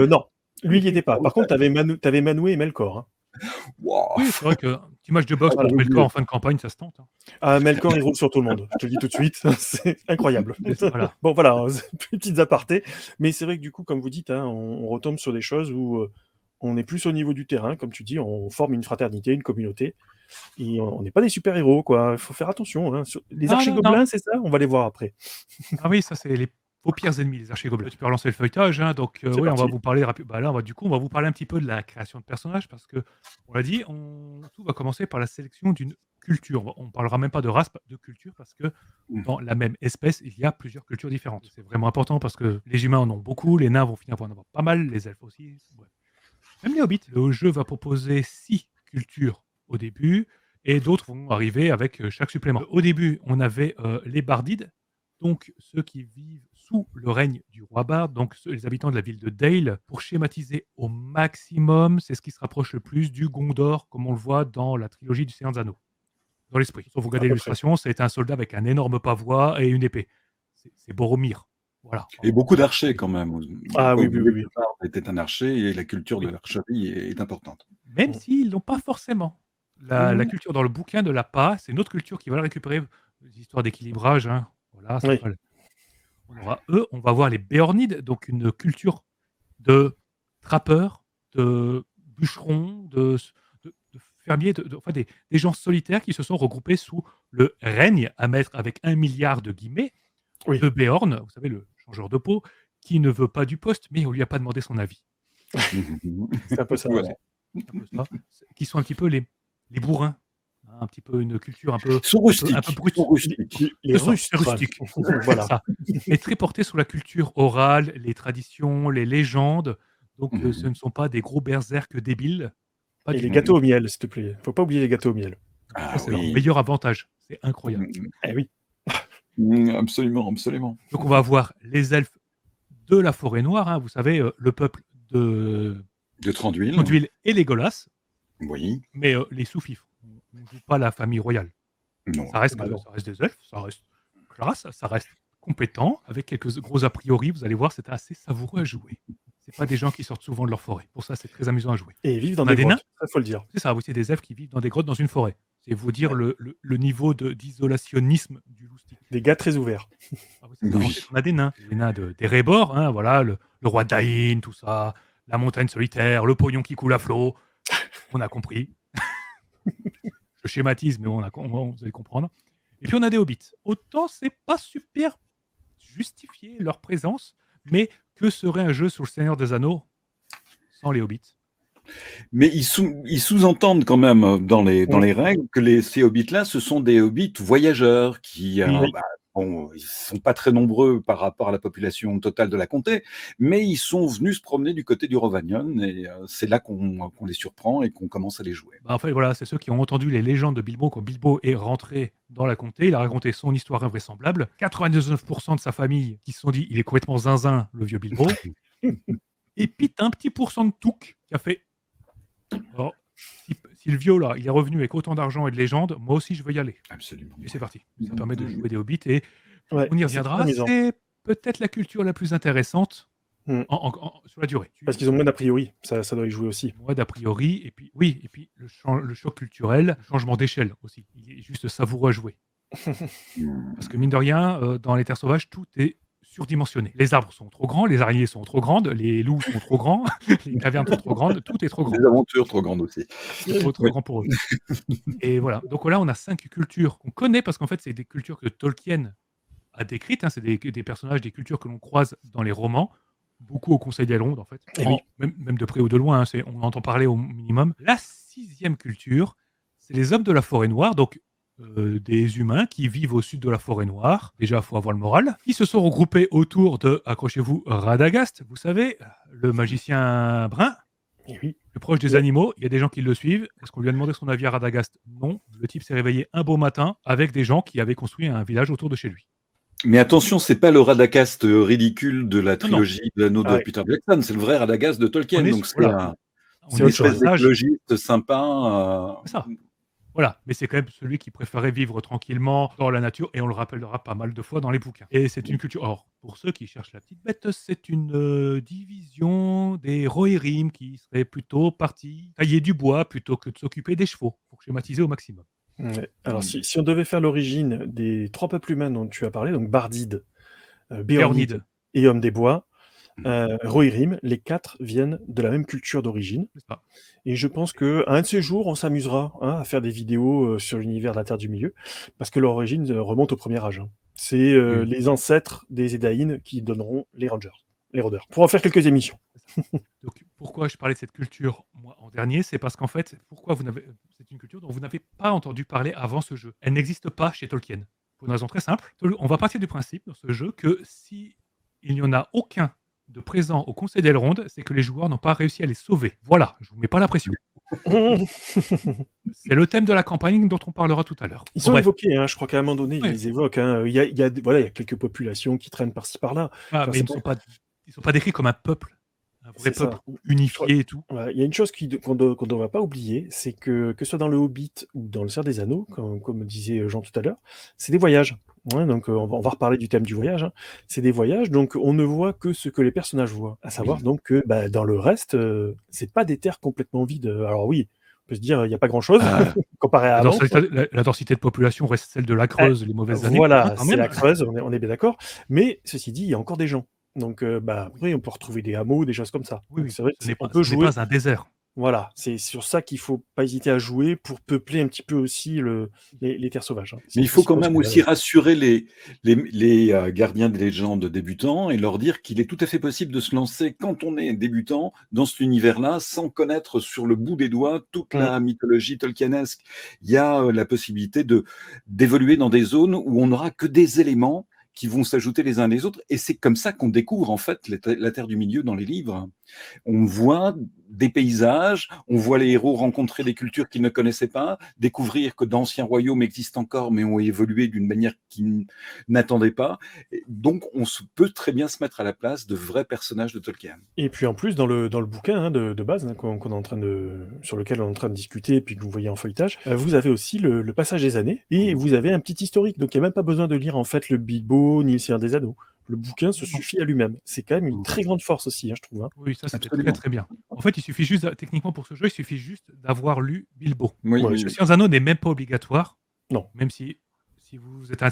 Non. Lui, il y était pas. Par contre, t'avais Manwë et Melkor, hein. Wow. Oui, c'est vrai que petit match de boxe Ah, Voilà. contre mon Melkor Dieu. en fin de campagne, ça se tente, hein. Ah, Melkor, il roule sur tout le monde. Je te le dis tout de suite. C'est incroyable. Voilà. Bon, voilà, hein, petites apartés. Mais c'est vrai que du coup, comme vous dites, hein, on retombe sur des choses où on est plus au niveau du terrain, comme tu dis, on forme une fraternité, une communauté. Et on n'est pas des super-héros, quoi. Il faut faire attention, hein. Les Non, non, non. archigobelins, c'est ça? On va les voir après. Ah oui, ça, c'est vos pires ennemis, les archigobelins. Tu peux relancer le feuilletage, hein, donc C'est oui, on va parti. vous parler bah, là, on va vous parler un petit peu de la création de personnages parce que, on l'a dit, tout va commencer par la sélection d'une culture. On parlera même pas de race, de culture, parce que dans la même espèce, il y a plusieurs cultures différentes. C'est vraiment important parce que les humains en ont beaucoup, les nains vont finir par en avoir pas mal, les elfes aussi. Bref. Même les hobbits. Le jeu va proposer 6 cultures au début, et d'autres vont arriver avec chaque supplément. Au début, on avait les Bardides, donc ceux qui vivent sous le règne du roi Bard, donc les habitants de la ville de Dale. Pour schématiser au maximum, c'est ce qui se rapproche le plus du Gondor, comme on le voit dans la trilogie du Seigneur des Anneaux. Dans l'esprit. Sauf vous À regardez peu près. l'illustration, c'est un soldat avec un énorme pavois et une épée. C'est Boromir. Voilà. Et beaucoup d'archers quand même. Ah oui, oui, oui, oui. Bard était un archer et la culture de Oui. l'archerie est importante. Même s'ils l'ont pas forcément. La Mhm. culture dans le bouquin ne l'a pas, c'est une autre culture qui va la récupérer. Des histoires d'équilibrage, hein. Voilà, Oui. on aura eux, on va voir les Béornides, donc une culture de trappeurs, de bûcherons, de fermiers, enfin des gens solitaires qui se sont regroupés sous le règne, à mettre avec 1 milliard de guillemets, Oui. de Béorn, vous savez, le changeur de peau, qui ne veut pas du poste, mais on lui a pas demandé son avis. C'est un peu ça Voilà. aussi. C'est un peu ça. Qui sont un petit peu les bourrins, hein, un petit peu une culture un peu Ils sont un peu rustiques. Ils brute. sont rustiques. Les C'est ça, Russes, c'est rustique. C'est voilà. ça. Mais très porté sur la culture orale, les traditions, les légendes. Donc, ce ne sont pas des gros berserks débiles. Pas Et du les tout. gâteaux au miel, s'il te plaît. Faut pas oublier les gâteaux au miel. Ah Ça, c'est leur oui. meilleur avantage. C'est incroyable. Eh oui. Absolument, absolument. Donc, on va avoir les elfes de la forêt noire, hein, vous savez, le peuple de De Tranduil. Conduil et Legolas, Oui. mais les sous-fifres. On ne joue pas la famille royale. Non. Ça reste, Bah non. ça reste des elfes, ça reste classe, ça reste compétent, avec quelques gros a priori. Vous allez voir, c'est assez savoureux à jouer. C'est pas des gens qui sortent souvent de leur forêt. Pour ça, c'est très amusant à jouer. Et ils vivent dans On a des des nains. grottes, ça faut le dire. C'est ça, oui, c'est des elfes qui vivent dans des grottes dans une forêt. C'est vous dire Ouais. le niveau d'isolationnisme du loustic. Des gars très ouverts. Ah oui, c'est ça. Oui. Ensuite, on a des nains. Les nains d'Erebor, hein, voilà, le roi d'Aïn, tout ça, la montagne solitaire, le pognon qui coule à flot. On a compris. Je schématise, mais vous allez comprendre. Et puis on a des hobbits. Autant c'est pas super justifier leur présence, mais que serait un jeu sur le Seigneur des Anneaux sans les hobbits? Mais ils sous-entendent quand même dans les règles que ces hobbits-là, ce sont des hobbits voyageurs qui, Oui. bon, ils sont pas très nombreux par rapport à la population totale de la comté, mais ils sont venus se promener du côté du Rovanion et c'est là qu'on les surprend et qu'on commence à les jouer. Bah, en fait, voilà, c'est ceux qui ont entendu les légendes de Bilbo quand Bilbo est rentré dans la comté. Il a raconté son histoire invraisemblable. 99% de sa famille qui se sont dit il est complètement zinzin, le vieux Bilbo. Et puis, t'as un petit pourcent de Touk qui a fait oh, si le vieux là, il est revenu avec autant d'argent et de légendes, moi aussi je veux y aller. Absolument. Et c'est parti. Ça permet de jouer des hobbits et Ouais, on y c'est reviendra. très amusant. C'est peut-être la culture la plus intéressante Mm. sur la durée. Parce qu'ils ont moins d'a priori, ça doit y jouer aussi. Moi, d'a priori, et puis oui, et puis le choc culturel, le changement d'échelle aussi. Il est juste savoureux à jouer. Parce que mine de rien, dans les terres sauvages, tout est surdimensionné. Les arbres sont trop grands, les araignées sont trop grandes, les loups sont trop grands, les cavernes sont trop grandes, tout est trop grand. Des aventures trop grandes aussi. C'est trop grand pour eux. Et voilà. Donc là, on a 5 cultures qu'on connaît parce qu'en fait, c'est des cultures que Tolkien a décrites. Hein, c'est des personnages, des cultures que l'on croise dans les romans, beaucoup au Conseil des Rondes, en fait. Eh oui. Même de près ou de loin, hein, on entend parler au minimum. La 6e culture, c'est les hommes de la forêt noire, donc des humains qui vivent au sud de la forêt noire. Déjà, il faut avoir le moral. Qui se sont regroupés autour de, accrochez-vous, Radagast, vous savez, le magicien brun. Eh oui. Le proche des animaux, il y a des gens qui le suivent. Est-ce qu'on lui a demandé son avis à Radagast? Non. Le type s'est réveillé un beau matin avec des gens qui avaient construit un village autour de chez lui. Mais attention, c'est pas le Radagast ridicule de la trilogie de l'anneau de Ouais. Peter Jackson, c'est le vrai Radagast de Tolkien. On est Donc sur- c'est voilà. On une est sur espèce un sage. d'écologiste sympa. C'est ça. Voilà, mais c'est quand même celui qui préférait vivre tranquillement dans la nature, et on le rappellera pas mal de fois dans les bouquins. Et c'est une culture. Or, pour ceux qui cherchent la petite bête, c'est une division des Rohirrim qui serait plutôt partie tailler du bois plutôt que de s'occuper des chevaux, pour schématiser au maximum. Ouais. Alors, si on devait faire l'origine des 3 peuples humains dont tu as parlé, donc Bardide, Béornide Béornide, et Homme des Bois, Rohirrim, les 4 viennent de la même culture d'origine. c'est ça. Et je pense qu'un de ces jours, on s'amusera à faire des vidéos sur l'univers de la Terre du Milieu, parce que leur origine remonte au premier âge. Hein. C'est les ancêtres des Edain qui donneront les Rangers, les Rôdeurs. Pour en faire quelques émissions. Donc, pourquoi je parlais de cette culture, moi, en dernier, c'est parce qu'en fait, c'est une culture dont vous n'avez pas entendu parler avant ce jeu. Elle n'existe pas chez Tolkien. Pour une raison très simple. On va partir du principe, dans ce jeu, que si il n'y en a aucun de présent au Conseil d'Elrond, c'est que les joueurs n'ont pas réussi à les sauver. Voilà, je vous mets pas la pression. C'est le thème de la campagne dont on parlera tout à l'heure. Ils sont Bref. évoqués, hein, je crois qu'à un moment donné, Ouais. ils les évoquent. Hein. Il y a quelques populations qui traînent par-ci par-là. Ah, Enfin, mais ils ne sont pas décrits comme un peuple. Un vrai C'est ça. peuple unifié et tout. Ouais, il y a une chose qu'on ne doit pas oublier, c'est que ce soit dans le Hobbit ou dans le Seigneur des Anneaux, comme disait Jean tout à l'heure, c'est des voyages. Ouais, donc on va reparler du thème du voyage. Hein. C'est des voyages, donc on ne voit que ce que les personnages voient. À savoir donc que dans le reste, c'est pas des terres complètement vides. Alors oui, On peut se dire, il n'y a pas grand-chose Ah, comparé à La avant, quoi. densité, la densité de population reste celle de la Eh, Creuse, les mauvaises années, hein, voilà, quand c'est même. la Creuse, on est bien d'accord. Mais ceci dit, il y a encore des gens. Donc, après, on peut retrouver des hameaux, des choses comme ça. Oui, Donc oui, c'est vrai que ce n'est on pas, peut ce n'est jouer. pas un désert. Voilà, c'est sur ça qu'il faut pas hésiter à jouer pour peupler un petit peu aussi les terres sauvages, hein. mais C'est il faut aussi quand pour même ça. aussi rassurer les gardiens des légendes débutants et leur dire qu'il est tout à fait possible de se lancer quand on est débutant dans cet univers-là sans connaître sur le bout des doigts toute Mmh. la mythologie tolkienesque. Il y a la possibilité d'évoluer dans des zones où on n'aura que des éléments qui vont s'ajouter les uns les autres. Et c'est comme ça qu'on découvre en fait la Terre du Milieu dans les livres. On voit des paysages, on voit les héros rencontrer des cultures qu'ils ne connaissaient pas, découvrir que d'anciens royaumes existent encore mais ont évolué d'une manière qu'ils n'attendaient pas. Et donc on peut très bien se mettre à la place de vrais personnages de Tolkien. Et puis en plus, dans le bouquin, hein, de base, hein, qu'on est en train sur lequel on est en train de discuter, et puis que vous voyez en feuilletage, vous avez aussi le passage des années, et vous avez un petit historique. Donc il n'y a même pas besoin de lire en fait le Bilbo ni le Seigneur des Anneaux. Le bouquin se suffit à lui-même. C'est quand même une très grande force aussi, hein, je trouve, hein. Oui, ça c'était très Absolument. très bien. En fait, il suffit juste, techniquement pour ce jeu, il suffit juste d'avoir lu Bilbo. Oui, Ouais, oui, Le oui. Seigneur des Anneaux n'est même pas obligatoire, Non. même si vous êtes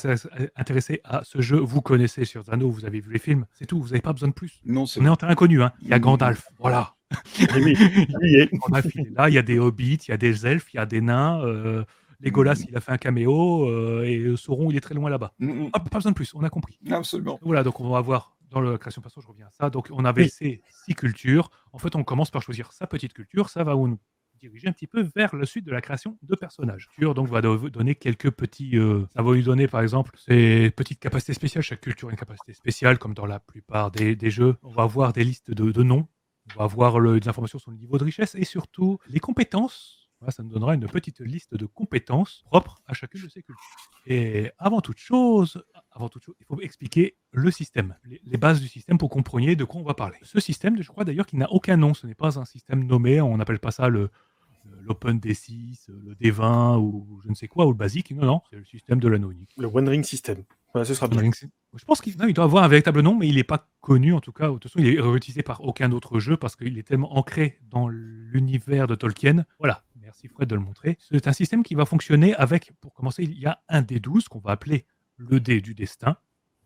intéressé à ce jeu, vous connaissez le Seigneur des Anneaux, vous avez vu les films, c'est tout, vous n'avez pas besoin de plus. Non, c'est On est en terrain inconnu, hein. Il y a Gandalf, voilà. Et oui, il y est. Gandalf, il est là, il y a des hobbits, il y a des elfes, il y a des nains, Legolas, il a fait un caméo, et Sauron, il est très loin là-bas. Hop, pas besoin de plus, on a compris. Absolument. Voilà, donc on va voir dans la création perso, je reviens à ça. Donc on avait Oui. ces 6 cultures. En fait, on commence par choisir sa petite culture. Ça va nous diriger un petit peu vers la suite de la création de personnages. Donc va donner quelques petits. Ça va lui donner par exemple ces petites capacités spéciales. Chaque culture a une capacité spéciale, comme dans la plupart des jeux. On va avoir des listes de noms. On va avoir des informations sur le niveau de richesse et surtout les compétences. Voilà, ça nous donnera une petite liste de compétences propres à chacune de ces cultures. Et avant toute chose, il faut expliquer le système, les bases du système pour que vous compreniez de quoi on va parler. Ce système, je crois d'ailleurs qu'il n'a aucun nom, ce n'est pas un système nommé, on n'appelle pas ça l'Open D6, le D20 ou je ne sais quoi, ou le basique, non, non, c'est le système de l'anneau unique. Le One Ring System. Voilà, ce sera bien. Je pense qu'il doit avoir un véritable nom, mais il n'est pas connu en tout cas. De toute façon, il est réutilisé par aucun autre jeu parce qu'il est tellement ancré dans l'univers de Tolkien. Voilà, merci Fred de le montrer. C'est un système qui va fonctionner avec, pour commencer, il y a un D12 qu'on va appeler le dé du destin.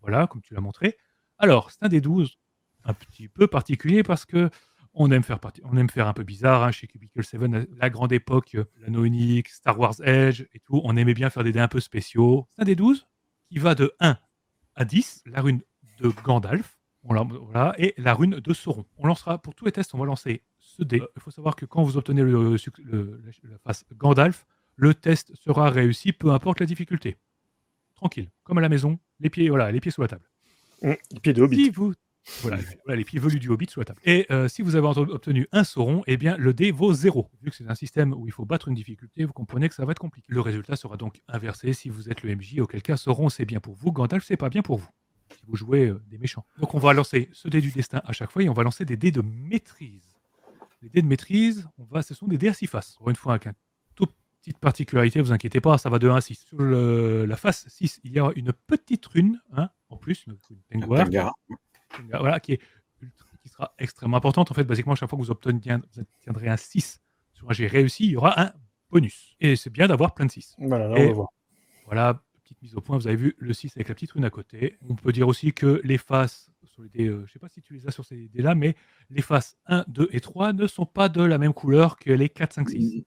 Voilà, comme tu l'as montré. Alors, c'est un D12 un petit peu particulier parce que on aime faire un peu bizarre, hein, chez Cubicle 7, la grande époque, l'anneau unique, Star Wars Edge et tout. On aimait bien faire des dés un peu spéciaux. C'est un D12 qui va de 1 à 10, la rune de Gandalf, voilà, et la rune de Sauron. On lancera, pour tous les tests, on va lancer ce dé. Il faut savoir que quand vous obtenez la face Gandalf, le test sera réussi, peu importe la difficulté. Tranquille, comme à la maison, les pieds sous la table. Les pieds de Hobbit. Si vous... Voilà, les pieds velus du Hobbit sous la table. Et si vous avez obtenu un Sauron, eh bien le dé vaut 0. Vu que c'est un système où il faut battre une difficulté, vous comprenez que ça va être compliqué. Le résultat sera donc inversé si vous êtes le MJ, auquel cas Sauron c'est bien pour vous, Gandalf c'est pas bien pour vous. Si vous jouez des méchants. Donc on va lancer ce dé du destin à chaque fois et on va lancer des dés de maîtrise. Les dés de maîtrise, ce sont des dés à 6 faces. Encore une fois, avec une toute petite particularité, vous inquiétez pas, ça va de 1 à 6. Sur la face 6, il y a une petite rune, hein, en plus, une Tengwar. Voilà, qui sera extrêmement importante. En fait, basiquement, à chaque fois que vous obtiendrez un 6 sur un jet réussi, il y aura un bonus. Et c'est bien d'avoir plein de 6. Voilà, là, on va voir. Voilà, petite mise au point, vous avez vu le 6 avec la petite rune à côté. On peut dire aussi que les faces, sur les dés, je ne sais pas si tu les as sur ces dés-là, mais les faces 1, 2 et 3 ne sont pas de la même couleur que les 4, 5, 6.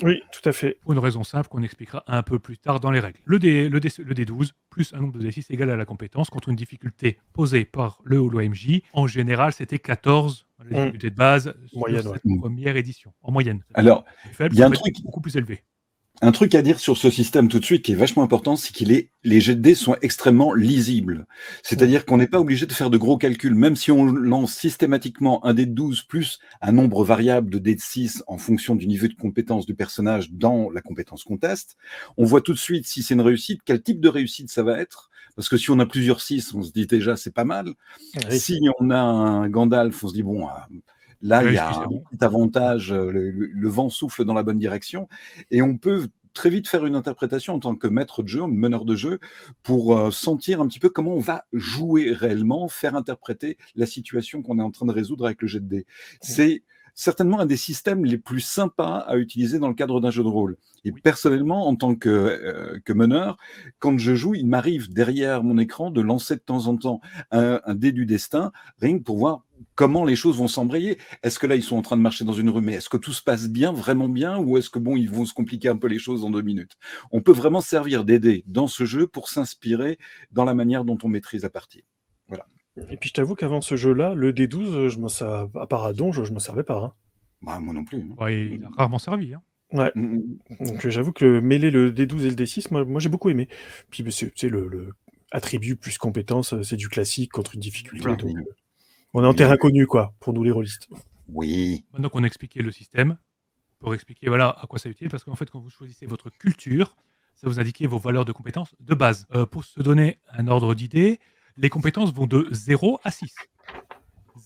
Oui, tout à fait. Pour une raison simple qu'on expliquera un peu plus tard dans les règles. Le D12 plus un nombre de D6 égal à la compétence contre une difficulté posée par le ou l'OMJ. En général, c'était 14, la difficulté de base, moyenne, sur cette première édition, en moyenne. Alors, il y a un être truc beaucoup plus élevé. Un truc à dire sur ce système tout de suite qui est vachement important, c'est les jets de dés sont extrêmement lisibles. C'est-à-dire qu'on n'est pas obligé de faire de gros calculs, même si on lance systématiquement un dé de 12 plus un nombre variable de dés de 6 en fonction du niveau de compétence du personnage dans la compétence qu'on teste. On voit tout de suite si c'est une réussite, quel type de réussite ça va être. Parce que si on a plusieurs 6, on se dit déjà c'est pas mal. Oui. Si on a un Gandalf, on se dit bon... Là, il y a un petit avantage, le vent souffle dans la bonne direction, et on peut très vite faire une interprétation en tant que maître de jeu, meneur de jeu, pour sentir un petit peu comment on va jouer réellement, faire interpréter la situation qu'on est en train de résoudre avec le jet de dés. C'est certainement un des systèmes les plus sympas à utiliser dans le cadre d'un jeu de rôle. Et Oui. personnellement, en tant que meneur, quand je joue, il m'arrive derrière mon écran de lancer de temps en temps un dé du destin, rien que pour voir comment les choses vont s'embrayer. Est-ce que là, ils sont en train de marcher dans une rue, mais est-ce que tout se passe bien, vraiment bien, ou est-ce que bon, ils vont se compliquer un peu les choses en 2 minutes? On peut vraiment servir des dés dans ce jeu pour s'inspirer dans la manière dont on maîtrise la partie. Voilà. Et puis je t'avoue qu'avant ce jeu-là, le D12, à part à Donge, je m'en servais pas, hein. Bah, moi non plus. Hein. Ouais, il a rarement servi. Hein. Ouais. Mm, Donc j'avoue que mêler le D12 et le D6, moi j'ai beaucoup aimé. Puis c'est le attribut plus compétence, c'est du classique contre une difficulté. Voilà. Donc Oui. on est en Oui. terrain connu, quoi, pour nous les rôlistes. Oui. Maintenant qu'on a expliqué le système, pour expliquer voilà à quoi ça est utile, parce qu'en fait, quand vous choisissez votre culture, ça vous indique vos valeurs de compétences de base. Pour se donner un ordre d'idée, les compétences vont de 0 à 6.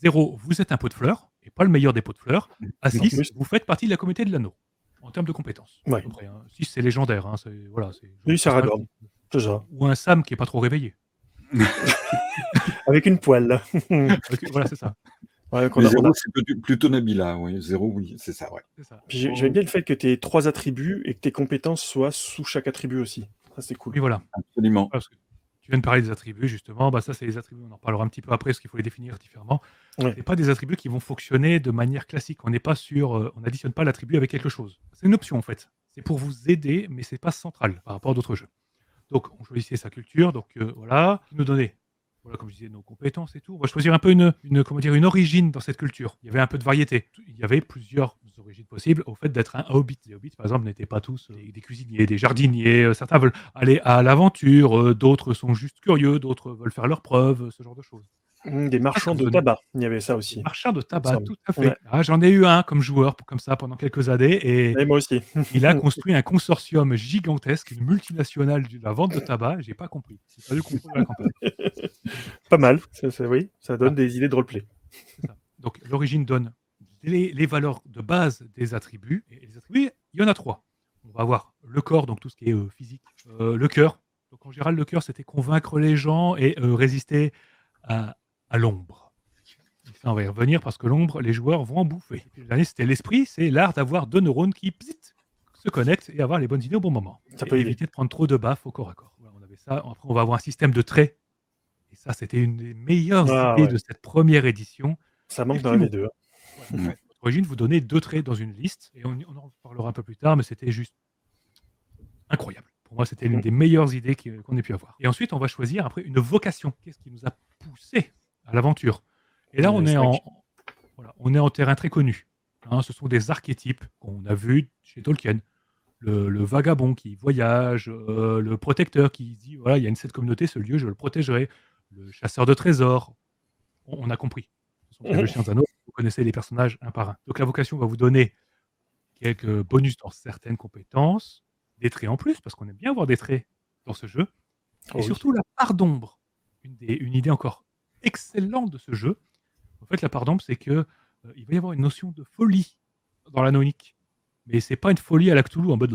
0, vous êtes un pot de fleurs, et pas le meilleur des pots de fleurs. À Non. 6, Oui, vous faites partie de la communauté de l'anneau, en termes de compétences. À ouais. peu près, hein. 6, c'est légendaire. Hein, voilà, c'est Oui, c'est un Aragorn, c'est ça. ou un Sam qui est pas trop réveillé. Avec une poêle. Voilà, c'est ça. Ouais, Mais 0, c'est plutôt Nabila. Oui, 0, oui, c'est ça. Ouais. C'est ça. Puis j'aime bien le fait que tu aies 3 attributs et que tes compétences soient sous chaque attribut aussi. Ça, c'est cool. Oui, voilà. Absolument. Parce que tu viens de parler des attributs, justement. Bah, ça, c'est les attributs. On en parlera un petit peu après, parce qu'il faut les définir différemment. Ouais. C'est pas des attributs qui vont fonctionner de manière classique. On n'est pas sur, on n'additionne pas l'attribut avec quelque chose. C'est une option en fait. C'est pour vous aider, mais c'est pas central par rapport à d'autres jeux. Donc, on choisissait sa culture. Donc voilà, qui nous donnait, voilà, comme je disais, nos compétences et tout. On va choisir un peu une origine dans cette culture. Il y avait un peu de variété. Il y avait plusieurs origines possibles au fait d'être un hobbit. Les hobbits, par exemple, n'étaient pas tous des cuisiniers, des jardiniers. Certains veulent aller à l'aventure, d'autres sont juste curieux, d'autres veulent faire leurs preuves, ce genre de choses. Des marchands de tabac, il y avait ça aussi. Des marchands de il me tabac, semble. tout à fait. Ouais. Ah, j'en ai eu un comme joueur, comme ça, pendant quelques années, et Et moi aussi. il a construit un consortium gigantesque, une multinationale de la vente de tabac. J'ai pas compris. Il a fallu contrôler la campagne. Pas mal, oui, ça donne Ah. des idées de roleplay. C'est ça. Donc l'origine donne les valeurs de base des attributs. Et les attributs, il y en a 3. On va avoir le corps, donc tout ce qui est physique. Le cœur. Donc en général, le cœur, c'était convaincre les gens et résister à l'ombre. Et ça, on va y revenir parce que l'ombre, les joueurs vont en bouffer. Et puis, le dernier, c'était l'esprit. C'est l'art d'avoir 2 neurones qui se connectent et avoir les bonnes idées au bon moment. Ça Et peut aider. éviter de prendre trop de baffes au corps à corps. Voilà, on avait ça. Après, on va avoir un système de traits. Et ça, c'était une des meilleures Ah idées ouais. de cette première édition. Ça manque dans la Effectivement. V2. Ouais. Ouais. Votre origine, vous donnez 2 traits dans une liste. Et on en parlera un peu plus tard, mais c'était juste incroyable. Pour moi, c'était l'une des meilleures idées qu'on ait pu avoir. Et ensuite, on va choisir après une vocation. Qu'est-ce qui nous a poussé à l'aventure? Et là, on est en terrain très connu. Hein, ce sont des archétypes qu'on a vus chez Tolkien. Le vagabond qui voyage, le protecteur qui dit voilà, il y a cette communauté, ce lieu, je le protégerai. Le chasseur de trésors. On a compris. Ce sont le chien Zano. Vous connaissez les personnages un par un. Donc la vocation va vous donner quelques bonus dans certaines compétences, des traits en plus, parce qu'on aime bien avoir des traits dans ce jeu. Oh Et oui. surtout la part d'ombre. Une idée encore excellente de ce jeu. En fait, la part d'ombre, c'est que il va y avoir une notion de folie dans l'anneau unique. Mais c'est pas une folie à la Cthulhu en mode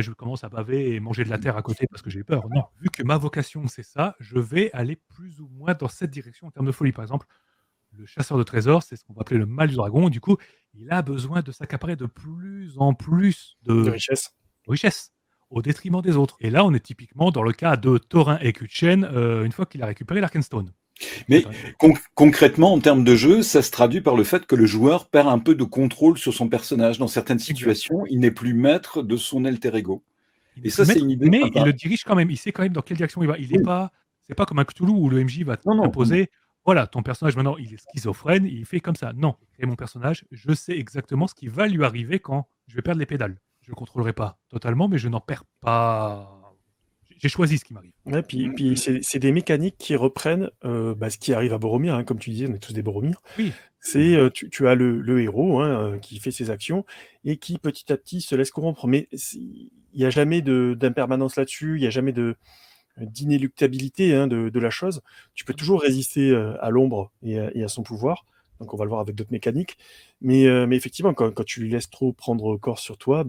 je commence à baver et manger de la terre à côté parce que j'ai peur. Non, vu que ma vocation c'est ça, je vais aller plus ou moins dans cette direction en termes de folie. Par exemple, le chasseur de trésors, c'est ce qu'on va appeler le mâle du dragon. Du coup, il a besoin de s'accaparer de plus en plus De de richesse. richesse au détriment des autres. Et là, on est typiquement dans le cas de Thorin et Kutchen une fois qu'il a récupéré l'Arkenstone. Mais concrètement, en termes de jeu, ça se traduit par le fait que le joueur perd un peu de contrôle sur son personnage. Dans certaines situations, il n'est plus maître de son alter ego. Et ça, c'est une idée mais sympa. il le dirige quand même. Il sait quand même dans quelle direction il va. Il est pas. C'est pas comme un Cthulhu où le MJ va Non. t'imposer. Voilà, ton personnage maintenant, il est schizophrène, il fait comme ça. Non, et mon personnage, je sais exactement ce qui va lui arriver quand je vais perdre les pédales. Je ne contrôlerai pas totalement, mais je n'en perds pas. J'ai choisi ce qui m'arrive. Ouais, puis c'est des mécaniques qui reprennent ce qui arrive à Boromir, hein, comme tu disais, on est tous des Boromir. Oui. C'est tu as le héros hein, qui fait ses actions et qui petit à petit se laisse corrompre. Mais il n'y a jamais d'impermanence là-dessus, il n'y a jamais d'inéluctabilité hein, de la chose. Tu peux toujours résister à l'ombre et à son pouvoir. Donc on va le voir avec d'autres mécaniques. Mais effectivement, quand tu lui laisses trop prendre corps sur toi,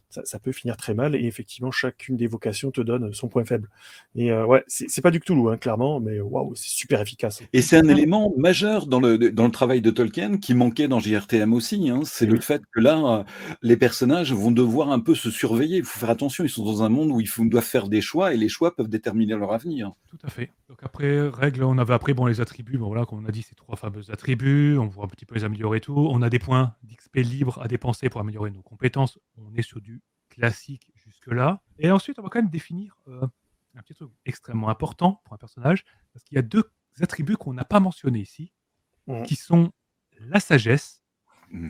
ça peut finir très mal. Et effectivement, chacune des vocations te donne son point faible. Et ouais, c'est pas du Cthulhu, hein, clairement, mais waouh, c'est super efficace. Et c'est un élément majeur dans le travail de Tolkien qui manquait dans JRTM aussi. Hein. C'est Et le oui. fait que là, les personnages vont devoir un peu se surveiller. Il faut faire attention. Ils sont dans un monde où ils doivent faire des choix et les choix peuvent déterminer leur avenir. Tout à fait. Donc après, règles, on avait appris les attributs. Bon, voilà, comme on a dit, ces 3 fameux attributs. On voit un petit peu les améliorer et tout. On a des points d'XP libres à dépenser pour améliorer nos compétences. On est sur du classique jusque-là. Et ensuite, on va quand même définir un petit truc extrêmement important pour un personnage, parce qu'il y a 2 attributs qu'on n'a pas mentionnés ici, Mhm. qui sont la sagesse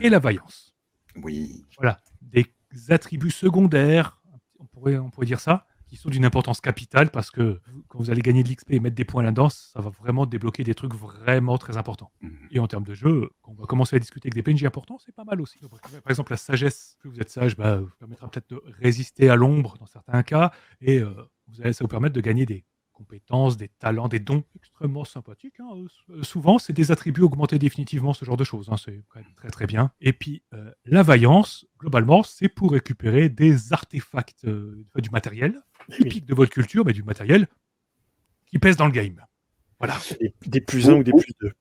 et la vaillance. Oui. Voilà, des attributs secondaires, on pourrait dire ça, qui sont d'une importance capitale, parce que quand vous allez gagner de l'XP et mettre des points là-dedans, ça va vraiment débloquer des trucs vraiment très importants. Et en termes de jeu, quand on va commencer à discuter avec des PNJ importants, c'est pas mal aussi. Donc, par exemple, la sagesse, plus vous êtes sage, vous permettra peut-être de résister à l'ombre dans certains cas, et ça va vous permettre de gagner des compétences, des talents, des dons extrêmement sympathiques. Hein. Souvent, c'est des attributs augmentés définitivement, ce genre de choses. Hein. C'est quand même très très bien. Et puis, la vaillance, globalement, c'est pour récupérer des artefacts, du matériel, typique de votre culture, mais du matériel qui pèse dans le game. Voilà. Des plus 1 ou des plus 2.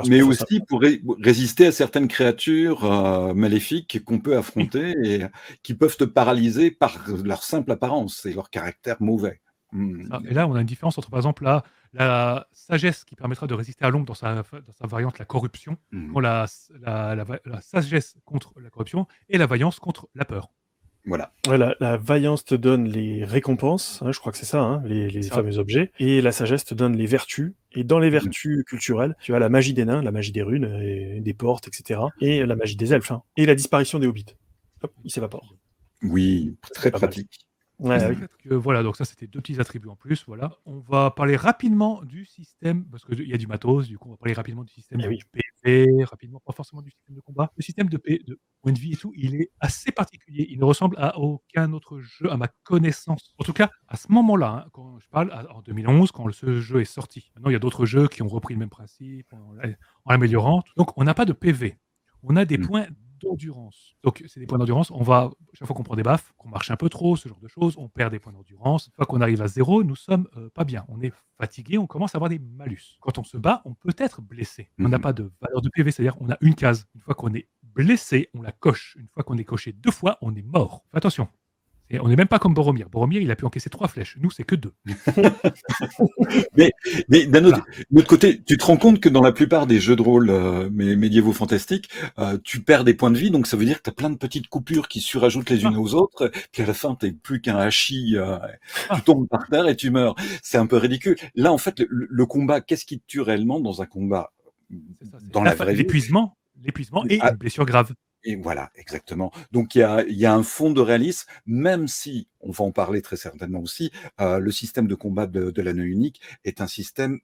Mais aussi pour résister à certaines créatures maléfiques qu'on peut affronter et qui peuvent te paralyser par leur simple apparence et leur caractère mauvais. Et là, on a une différence entre, par exemple, la sagesse qui permettra de résister à l'ombre dans sa variante, la corruption, pour la sagesse contre la corruption et la vaillance contre la peur. Voilà. Ouais, la vaillance te donne les récompenses, hein, je crois que c'est ça, hein, les fameux objets, et la sagesse te donne les vertus. Et dans les vertus culturelles, tu as la magie des nains, la magie des runes, et des portes, etc. Et la magie des elfes, hein, et la disparition des hobbits. Hop, ils s'évaporent. Oui, très pratique. Ouais, voilà, donc ça c'était 2 petits attributs en plus. Voilà. On va parler rapidement du système, parce qu'il y a du matos, du coup on va parler rapidement du système de PV, rapidement, pas forcément du système de combat. Le système de point de vie et tout, il est assez particulier. Il ne ressemble à aucun autre jeu, à ma connaissance. En tout cas, à ce moment-là, hein, quand je parle, en 2011, quand ce jeu est sorti. Maintenant, il y a d'autres jeux qui ont repris le même principe en l'améliorant. Donc on n'a pas de PV. On a des points d'endurance. Donc, c'est des points d'endurance. Chaque fois qu'on prend des baffes, qu'on marche un peu trop, ce genre de choses, on perd des points d'endurance. Une fois qu'on arrive à 0, nous sommes pas bien. On est fatigué, on commence à avoir des malus. Quand on se bat, on peut être blessé. On n'a pas de valeur de PV, c'est-à-dire on a une case. Une fois qu'on est blessé, on la coche. Une fois qu'on est coché 2 fois, on est mort. Fais attention. Et on n'est même pas comme Boromir. Boromir, il a pu encaisser 3 flèches. Nous, c'est que 2. mais d'un autre côté, tu te rends compte que dans la plupart des jeux de rôle médiévaux fantastiques, tu perds des points de vie, donc ça veut dire que tu as plein de petites coupures qui surajoutent les unes aux autres, puis à la fin, tu n'es plus qu'un hachis, tu tombes par terre et tu meurs. C'est un peu ridicule. Là, en fait, le combat, qu'est-ce qui te tue réellement dans un combat dans la vraie vie? L'épuisement et une blessure grave. Et voilà, exactement. Donc il y a un fond de réalisme, même si, on va en parler très certainement aussi, le système de combat de l'anneau unique est un système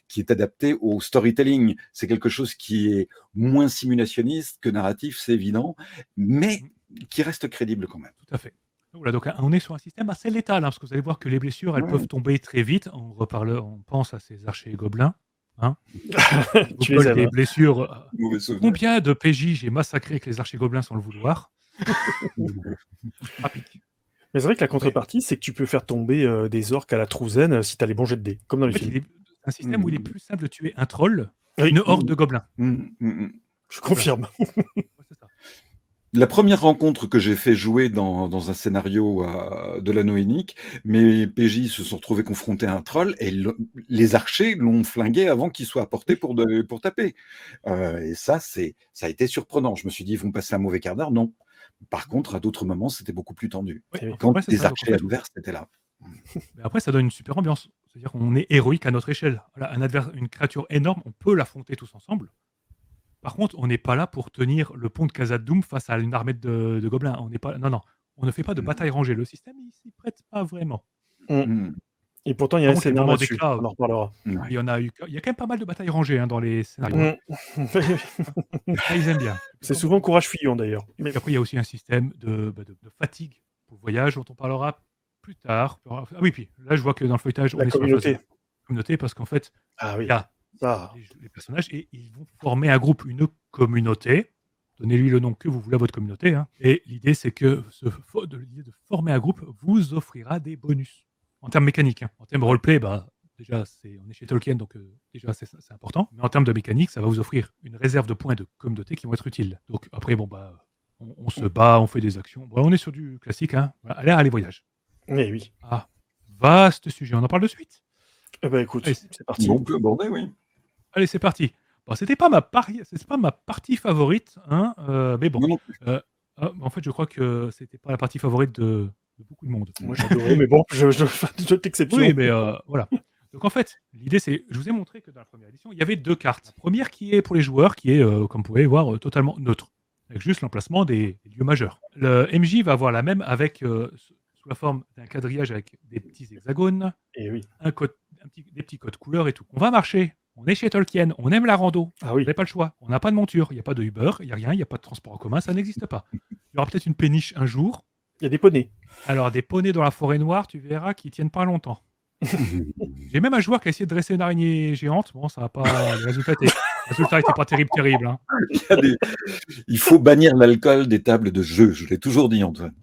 qui est adapté au storytelling. C'est quelque chose qui est moins simulationniste que narratif, c'est évident, mais qui reste crédible quand même. Tout à fait. Voilà, donc on est sur un système assez létal, hein, parce que vous allez voir que les blessures, elles peuvent tomber très vite. On pense à ces archers gobelins. Hein. Tu les aimes, des blessures. Combien de PJ j'ai massacré avec les archers-gobelins sans le vouloir? Mais c'est vrai que la contrepartie, c'est que tu peux faire tomber des orques à la trouzaine si tu as les bons jets de dés, comme dans les films. C'est un système où il est plus simple de tuer un troll qu'une horde de gobelins. Je confirme. C'est ça. La première rencontre que j'ai fait jouer dans un scénario de l'anneau unique, mes PJ se sont retrouvés confrontés à un troll et les archers l'ont flingué avant qu'il soit apporté pour taper. Et ça a été surprenant. Je me suis dit, ils vont passer un mauvais quart d'heure. Non. Par contre, à d'autres moments, c'était beaucoup plus tendu. Quand les archers à l'ouvert, c'était là. Mais après, ça donne une super ambiance. C'est-à-dire qu'on est héroïque à notre échelle. Voilà, une créature énorme, on peut l'affronter tous ensemble. Par contre, on n'est pas là pour tenir le pont de Khazad-dûm face à une armée de gobelins. On ne fait pas de bataille rangée. Le système, il s'y prête pas vraiment. Et pourtant, il y a un scénario là-dessus. On en reparlera. Il y a quand même pas mal de batailles rangées dans les scénarios. Ils aiment bien. C'est souvent courage fuyant d'ailleurs. Mais après, il y a aussi un système de fatigue pour le voyage dont on parlera plus tard. Ah oui, puis là, je vois que dans le feuilletage, on est sur la phase de communauté parce qu'en fait, il y a les personnages et ils vont former un groupe, une communauté donnez-lui le nom que vous voulez à votre communauté. Hein. Et l'idée, c'est que l'idée de former un groupe vous offrira des bonus. En termes mécaniques, hein. En termes roleplay, déjà, on est chez Tolkien, donc déjà, c'est important. Mais en termes de mécanique, ça va vous offrir une réserve de points de communauté qui vont être utiles. Donc après, on se bat, on fait des actions. Bon, on est sur du classique. Hein. Voilà. Allez, voyage. Eh oui. Ah, vaste sujet. On en parle de suite. Eh ben écoute, Allez, c'est parti. Bon, on peut aborder, oui. Allez, c'est parti. Bon, c'était pas ma partie favorite, hein, mais bon. Non, non. En fait, je crois que c'était pas la partie favorite de beaucoup de monde. Moi j'adorais, mais bon, je fais une exception. Oui, mais voilà. Donc en fait, l'idée c'est, je vous ai montré que dans la première édition, il y avait 2 cartes. La première qui est pour les joueurs, qui est, comme vous pouvez voir, totalement neutre, avec juste l'emplacement des lieux majeurs. Le MJ va avoir la même avec, sous la forme d'un quadrillage avec des petits hexagones, Et oui. des petits codes couleurs et tout. On va marcher. On est chez Tolkien, on aime la rando. Ah On oui. n'a pas le choix. On n'a pas de monture, il n'y a pas de Uber, il n'y a rien, il n'y a pas de transport en commun, ça n'existe pas. Il y aura peut-être une péniche un jour. Il y a des poneys. Alors, des poneys dans la forêt noire, tu verras qu'ils tiennent pas longtemps. J'ai même un joueur qui a essayé de dresser une araignée géante. Bon, ça n'a pas. Le résultat n'était pas terrible. Hein. Il faut bannir l'alcool des tables de jeu, je l'ai toujours dit, Antoine.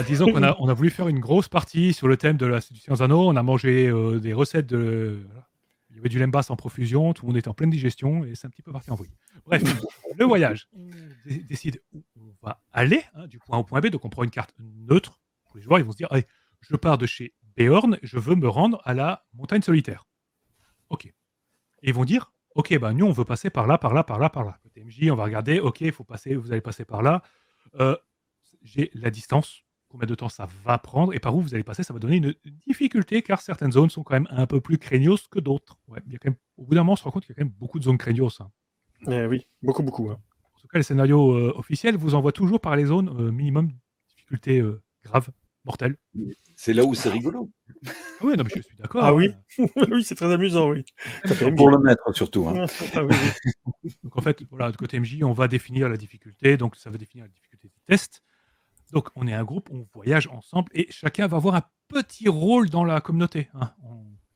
Disons qu'on a voulu faire une grosse partie sur le thème de la séduction des anneaux. On a mangé des recettes de. Il y avait du lembas en profusion, tout le monde était en pleine digestion et c'est un petit peu parti en vrille. Bref, le voyage. On décide où on va aller, hein, du point A au point B. Donc on prend une carte neutre. Pour les joueurs, ils vont se dire allez, je pars de chez Béorn, je veux me rendre à la montagne solitaire. Ok. Et ils vont dire ok, nous on veut passer par là, par là, par là, par là. Côté MJ, on va regarder, ok, vous allez passer par là. J'ai la distance, combien de temps ça va prendre, et par où vous allez passer, ça va donner une difficulté, car certaines zones sont quand même un peu plus craignos que d'autres. Ouais, il y a quand même, au bout d'un moment, on se rend compte qu'il y a quand même beaucoup de zones craignos. Hein. Oui, beaucoup. Hein. En tout cas, les scénarios officiels vous envoient toujours par les zones minimum difficulté grave, mortelle. C'est là où c'est rigolo. Ah oui, non, mais je suis d'accord. Ah oui, hein. oui, c'est très amusant, oui. Ça fait Pour le maître, surtout. Hein. Ah oui. Donc en fait, voilà, de côté MJ, on va définir la difficulté, donc ça va définir la difficulté du test. Donc on est un groupe, on voyage ensemble et chacun va avoir un petit rôle dans la communauté. Hein.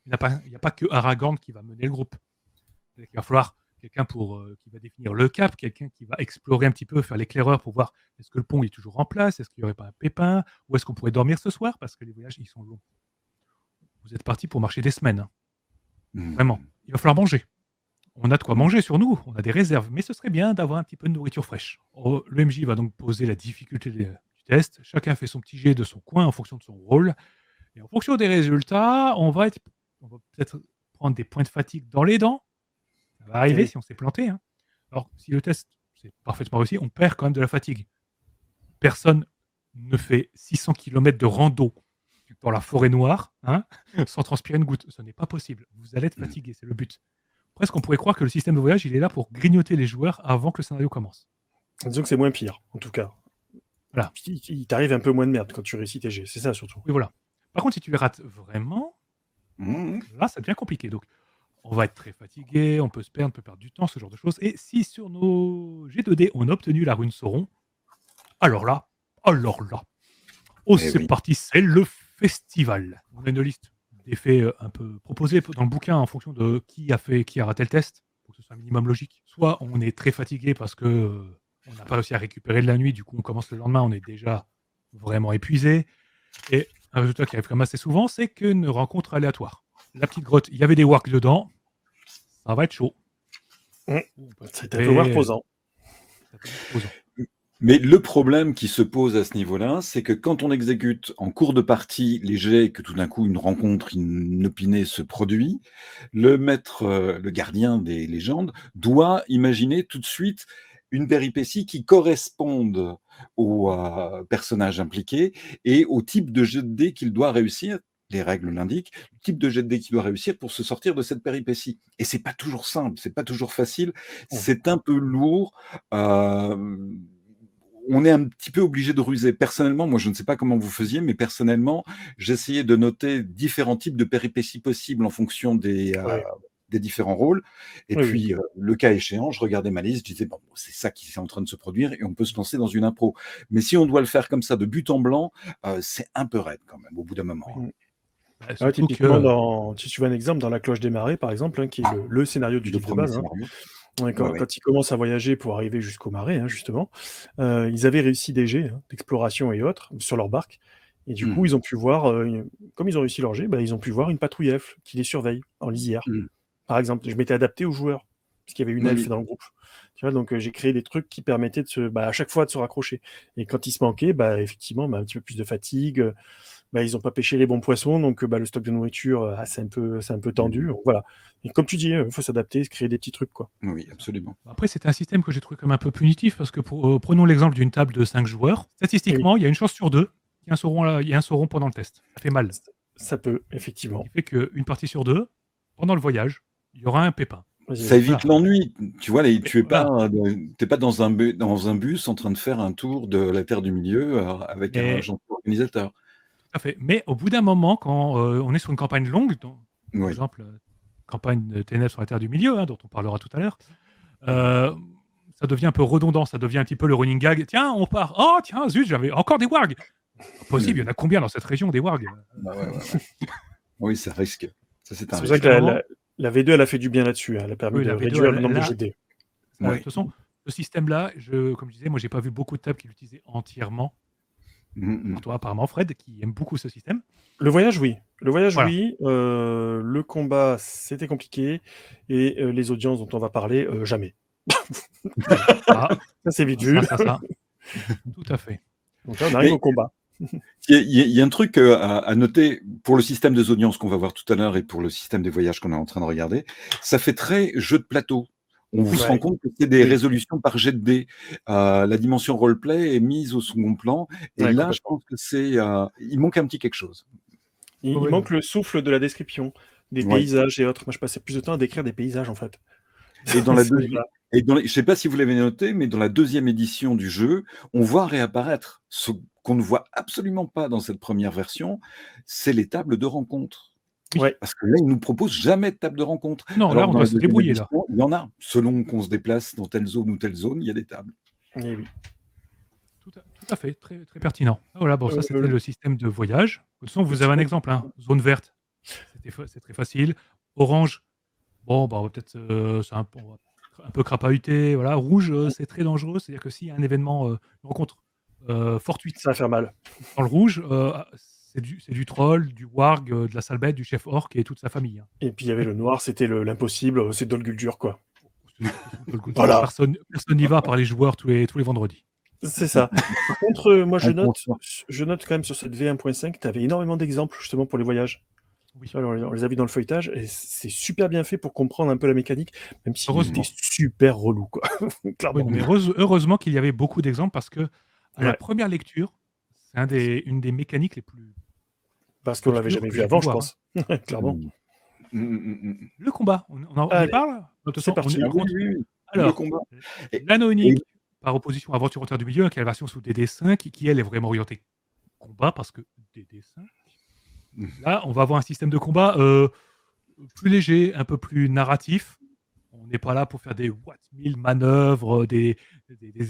Il n'y a pas que Aragorn qui va mener le groupe. Il va falloir quelqu'un qui va définir le cap, quelqu'un qui va explorer un petit peu, faire l'éclaireur pour voir est-ce que le pont est toujours en place, est-ce qu'il n'y aurait pas un pépin, ou est-ce qu'on pourrait dormir ce soir, parce que les voyages, ils sont longs. Vous êtes parti pour marcher des semaines. Hein. Vraiment. Il va falloir manger. On a de quoi manger sur nous, on a des réserves, mais ce serait bien d'avoir un petit peu de nourriture fraîche. Le MJ va donc poser la difficulté du test, chacun fait son petit jet de son coin en fonction de son rôle, et en fonction des résultats, on va peut-être prendre des points de fatigue dans les dents, ça va arriver si on s'est planté. Hein. Alors, si le test c'est parfaitement réussi, on perd quand même de la fatigue. Personne ne fait 600 km de rando dans la forêt noire sans transpirer une goutte. Ce n'est pas possible. Vous allez être fatigué, c'est le but. Presque, on pourrait croire que le système de voyage, il est là pour grignoter les joueurs avant que le scénario commence. Disons que c'est moins pire, en tout cas. Voilà. Il t'arrive un peu moins de merde quand tu réussis tes jets, c'est ça surtout. Oui, voilà. Par contre, si tu les rates vraiment, là, ça devient compliqué. Donc, on va être très fatigué, on peut se perdre, on peut perdre du temps, ce genre de choses. Et si sur nos G2D, on a obtenu la rune Sauron, alors là, c'est parti, c'est le festival. On a une liste d'effets un peu proposés dans le bouquin en fonction de qui a raté le test, pour que ce soit un minimum logique. Soit on est très fatigué parce que on n'a pas réussi à récupérer de la nuit, du coup on commence le lendemain, on est déjà vraiment épuisé. Et un résultat qui arrive quand même assez souvent, c'est qu'une rencontre aléatoire. La petite grotte, il y avait des wargs dedans, ça va être chaud. C'est un peu moins reposant. Mais le problème qui se pose à ce niveau-là, c'est que quand on exécute en cours de partie les jets, que tout d'un coup une rencontre inopinée se produit, le maître, le gardien des légendes, doit imaginer tout de suite une péripétie qui corresponde au personnage impliqué et au type de jet de dés qu'il doit réussir. Les règles l'indiquent, le type de jet de dés qu'il doit réussir pour se sortir de cette péripétie. Et c'est pas toujours simple, c'est pas toujours facile, c'est un peu lourd. On est un petit peu obligé de ruser. Personnellement, moi, je ne sais pas comment vous faisiez, mais personnellement, j'essayais de noter différents types de péripéties possibles en fonction des différents rôles. Et puis, le cas échéant, je regardais ma liste, je disais, bon, c'est ça qui est en train de se produire et on peut se lancer dans une impro. Mais si on doit le faire comme ça, de but en blanc, c'est un peu raide quand même, au bout d'un moment. Typiquement, si tu veux un exemple, dans La Cloche des Marées, par exemple, qui est le scénario du livre de base, Ouais, Ouais, quand ouais. quand ils commencent à voyager pour arriver jusqu'au marais, hein, justement, ils avaient réussi des jets, hein, d'exploration et autres sur leur barque et du coup, Mmh. ils ont pu voir, comme ils ont réussi leur jet, bah, ils ont pu voir une patrouille elfe qui les surveille en lisière. Mmh. Par exemple, je m'étais adapté aux joueurs, parce qu'il y avait une Oui, elfe oui. dans le groupe. Tu vois? Donc, j'ai créé des trucs qui permettaient de à chaque fois de se raccrocher et quand ils se manquaient, bah, effectivement, bah, un petit peu plus de fatigue, bah, ils ont pas pêché les bons poissons donc, bah, le stock de nourriture, c'est un peu tendu, Mmh. donc voilà et comme tu dis, il faut s'adapter, se créer des petits trucs, quoi. Oui, absolument. Après, c'était un système que j'ai trouvé comme un peu punitif parce que prenons l'exemple d'une table de 5 joueurs. Oui, Statistiquement, il y a une chance sur 2 qu'il y ait un sauron pendant le test. Ça fait mal. ç ça peut, Ce effectivement. qui fait qu'une partie sur 2, pendant le voyage, il y aura un pépin. Vas-y, Ça vas-y. évite Voilà. l'ennui. Tu vois, Mais tu es voilà. pas, tu pas dans un bus en train de faire un tour de la Terre du Milieu, avec un Mais gentil organisateur. tout à fait. Mais au bout d'un moment, quand on est sur une campagne longue, par Oui. exemple, campagne de Ténèbres sur la Terre du Milieu, hein, dont on parlera tout à l'heure, Mmh. euh, ça devient un peu redondant, ça devient un petit peu le running gag. Tiens, on part. Oh, tiens, zut, j'avais encore des wargs. Pas possible, il y en a combien dans cette région des wargs? Bah, ouais, ouais, ouais. Oui, ça risque. Ça, c'est un C'est pour ça Au bout que risque. d'un la moment, la la V2, elle a fait du bien là-dessus, hein. Elle a permis oui, de la V2, réduire le nombre de là, jets de dés. de Oui. toute façon, ce système-là, comme je disais, moi, j'ai pas vu beaucoup de tables qui l'utilisaient entièrement. Mmh À part mh. toi, apparemment, Fred, qui aime beaucoup ce système. Le voyage, oui. Le voyage, Voilà. oui. Le combat, c'était compliqué et les audiences dont on va parler, jamais. Voilà. Ah, Ça, c'est vite vu. ça. Tout à fait. Donc là, on arrive Mais au combat. il y a un truc, à noter pour le système des audiences qu'on va voir tout à l'heure et pour le système des voyages qu'on est en train de regarder. Ça fait très jeu de plateau. On se rend Ouais, compte que c'est des oui, résolutions par jet de dés. La dimension roleplay est mise au second plan et ouais, là, je complètement. pense que il manque un petit quelque chose. Il Oui, manque le souffle de la description, des Oui. paysages et autres. Moi, je passais plus de temps à décrire des paysages, en fait. Et dans la C'est deuxi voilà. et dans les je sais pas si vous l'avez noté, mais dans la 2e édition du jeu, on voit réapparaître ce qu'on ne voit absolument pas dans cette première version, c'est les tables de rencontre. oui. Ouais, Parce que là, ils nous proposent jamais de table de rencontre. Non, là, Alors on dans doit la se 2e débrouiller, là. édition, il y en a. Selon qu'on se déplace dans telle zone ou telle zone, il y a des tables. et oui. Tout à fait, très, très pertinent. Ah, voilà, bon, ça, c'était Heu, le système de voyage. De toute façon, vous avez un sinon exemple, hein. Zone verte, c'est très facile. Orange, bon, bah, on va peut-être, c'est un peu crapahuté, voilà. Rouge, c'est très dangereux, c'est-à-dire que s'il y a un événement, une rencontre fortuite ça va faire mal. dans le rouge, c'est du troll, du warg, de la sale bête, du chef orc et toute sa famille, hein. Et puis, il y avait le noir, c'était l'impossible, c'est Dol Guldur, quoi. C'est Dol Guldur. Voilà, Personne n'y va par les joueurs tous les vendredis. c'est ça. Par contre, moi, je Un note conscient. je note quand même sur cette V1.5, tu avais énormément d'exemples, justement, pour les voyages. Oui, Tu vois, on les a vus dans le feuilletage et c'est super bien fait pour comprendre un peu la mécanique, même s'il était Mmh. heureusement. super relou, quoi, Oui, clairement. non, mais heureusement qu'il y avait beaucoup d'exemples parce qu'à la Ouais, première lecture, une des mécaniques les plus parce qu'on l'avait obscures jamais que vu j'ai pu avant, je voir, hein. pense. Clairement. Mmh. Mmh mh, mmh mh. Le combat, on y Allez, parle? De toute c'est façon, parti. Ah oui, rencontre. oui, oui. Le Alors, combat et l'anneau et unique, par opposition à Aventure au terre du milieu, qui est la version sous DD5, qui elle est vraiment orientée combat parce que DD5. Là, on va avoir un système de combat plus léger, un peu plus narratif. On n'est pas là pour faire des what 1000 manœuvres, des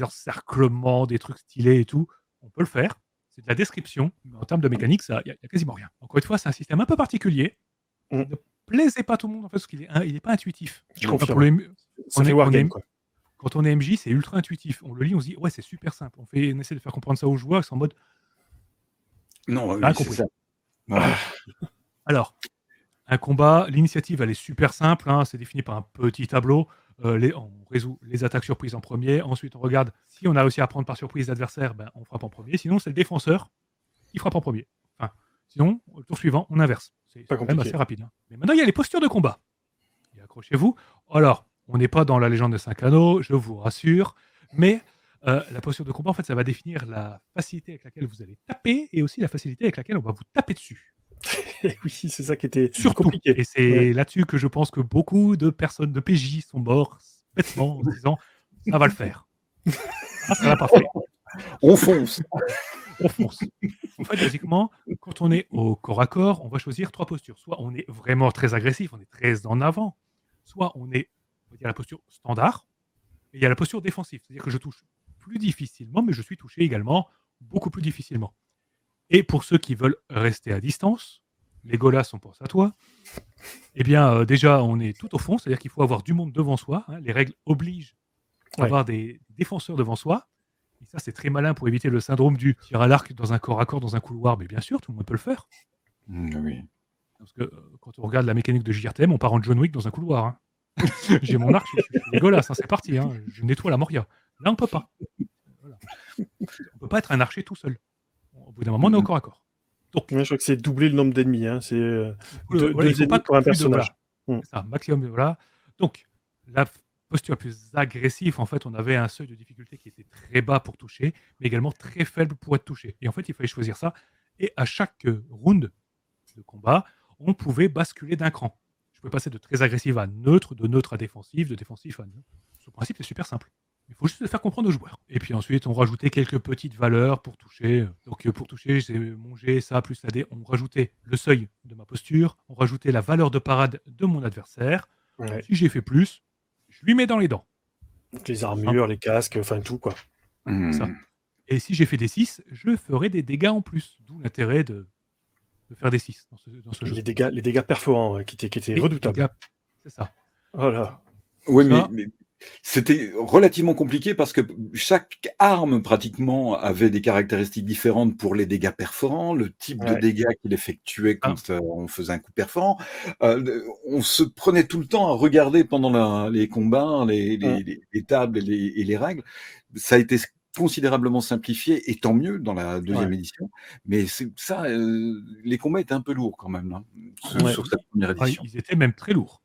encerclements, des trucs stylés et tout. On peut le faire. C'est de la description, mais en termes de mécanique, il y a quasiment rien. Encore une fois, c'est un système un peu particulier qui Mmh, ne plaisait pas à tout le monde en fait, parce qu'il est pas intuitif. je non. Enfin, confirme. Ça fait wargame, quoi. quand on est MJ, c'est ultra intuitif. On le lit, on se dit ouais, c'est super simple. On essaie de faire comprendre ça aux joueurs, ils sont en mode Non, rien oui, c'est compris. ça. Ouais, ouais. Alors, un combat, l'initiative, elle est super simple, hein, c'est défini par un petit tableau. On résout les attaques surprises en premier. Ensuite, on regarde si on a réussi à prendre par surprise l'adversaire, ben, on frappe en premier. Sinon, c'est le défenseur qui frappe en premier. Enfin, sinon, au tour suivant, on inverse. C'est Pas quand même compliqué. assez rapide, hein. Mais maintenant, il y a les postures de combat. Et accrochez-vous. Alors, on n'est pas dans la légende des 5 anneaux, je vous rassure. Mais la posture de combat, en fait, ça va définir la facilité avec laquelle vous allez taper et aussi la facilité avec laquelle on va vous taper dessus. Oui, c'est ça qui était Surtout. compliqué. Et Ouais. c'est là-dessus que je pense que beaucoup de personnes de PJ sont morts bêtement en se disant ça va le faire. Ah, ça l'a pas fait. On fonce. On fonce. En fait, basiquement, quand on est au corps à corps, on va choisir 3 postures. Soit on est vraiment très agressif, on est très en avant. Soit on va dire la posture standard. Et il y a la posture défensive. C'est-à-dire que je touche plus difficilement, mais je suis touché également beaucoup plus difficilement. Et pour ceux qui veulent rester à distance, Legolas, on pense à toi. Eh bien, déjà, on est tout au fond, c'est-à-dire qu'il faut avoir du monde devant soi. Hein. Les règles obligent à Ouais. avoir des défenseurs devant soi. Et ça, c'est très malin pour éviter le syndrome du tir à l'arc dans un corps à corps, dans un couloir. Mais bien sûr, tout le monde peut le faire. Oui. Parce que quand on regarde la mécanique de JRTM, on part en John Wick dans un couloir. Hein. J'ai mon arc, je suis Legolas, hein, c'est parti. Hein. Je nettoie la Moria. Là, on peut pas. Voilà. On peut pas être un archer tout seul. Au bout d'un moment, on est au corps à corps. Donc, Ouais, je crois que c'est doubler le nombre d'ennemis. Hein. C'est voilà, il deux faut ennemis pas pour un plus de personnage. voilà. C'est ça, maximum voilà. Donc, la posture la plus agressive, en fait, on avait un seuil de difficulté qui était très bas pour toucher, mais également très faible pour être touché. Et en fait, il fallait choisir ça. Et à chaque round de combat, on pouvait basculer d'un cran. Je pouvais passer de très agressif à neutre, de neutre à défensif, de défensif à neutre. Ce principe est super simple. Il faut juste le faire comprendre aux joueurs. Et puis ensuite, on rajoutait quelques petites valeurs pour toucher. Donc pour toucher, j'ai mon G, ça, plus la D. On rajoutait le seuil de ma posture. On rajoutait la valeur de parade de mon adversaire. Ouais. Si j'ai fait plus, je lui mets dans les dents. Donc, les armures, les casques, enfin tout quoi. C'est ça. Et si j'ai fait des 6, je ferai des dégâts en plus. D'où l'intérêt de faire des 6 dans ce jeu. Les dégâts perforants qui étaient Et redoutables. dégâts, c'est ça. Voilà. Oui, Ça. mais c'était relativement compliqué parce que chaque arme pratiquement avait des caractéristiques différentes pour les dégâts perforants, le type de Ouais. dégâts qu'il effectuait quand on faisait un coup perforant. On se prenait tout le temps à regarder pendant les combats, les tables et les règles. Ça a été considérablement simplifié, et tant mieux dans la deuxième édition. Mais ça, les combats étaient un peu lourds quand même, hein, sur cette première édition. Ils étaient même très lourds.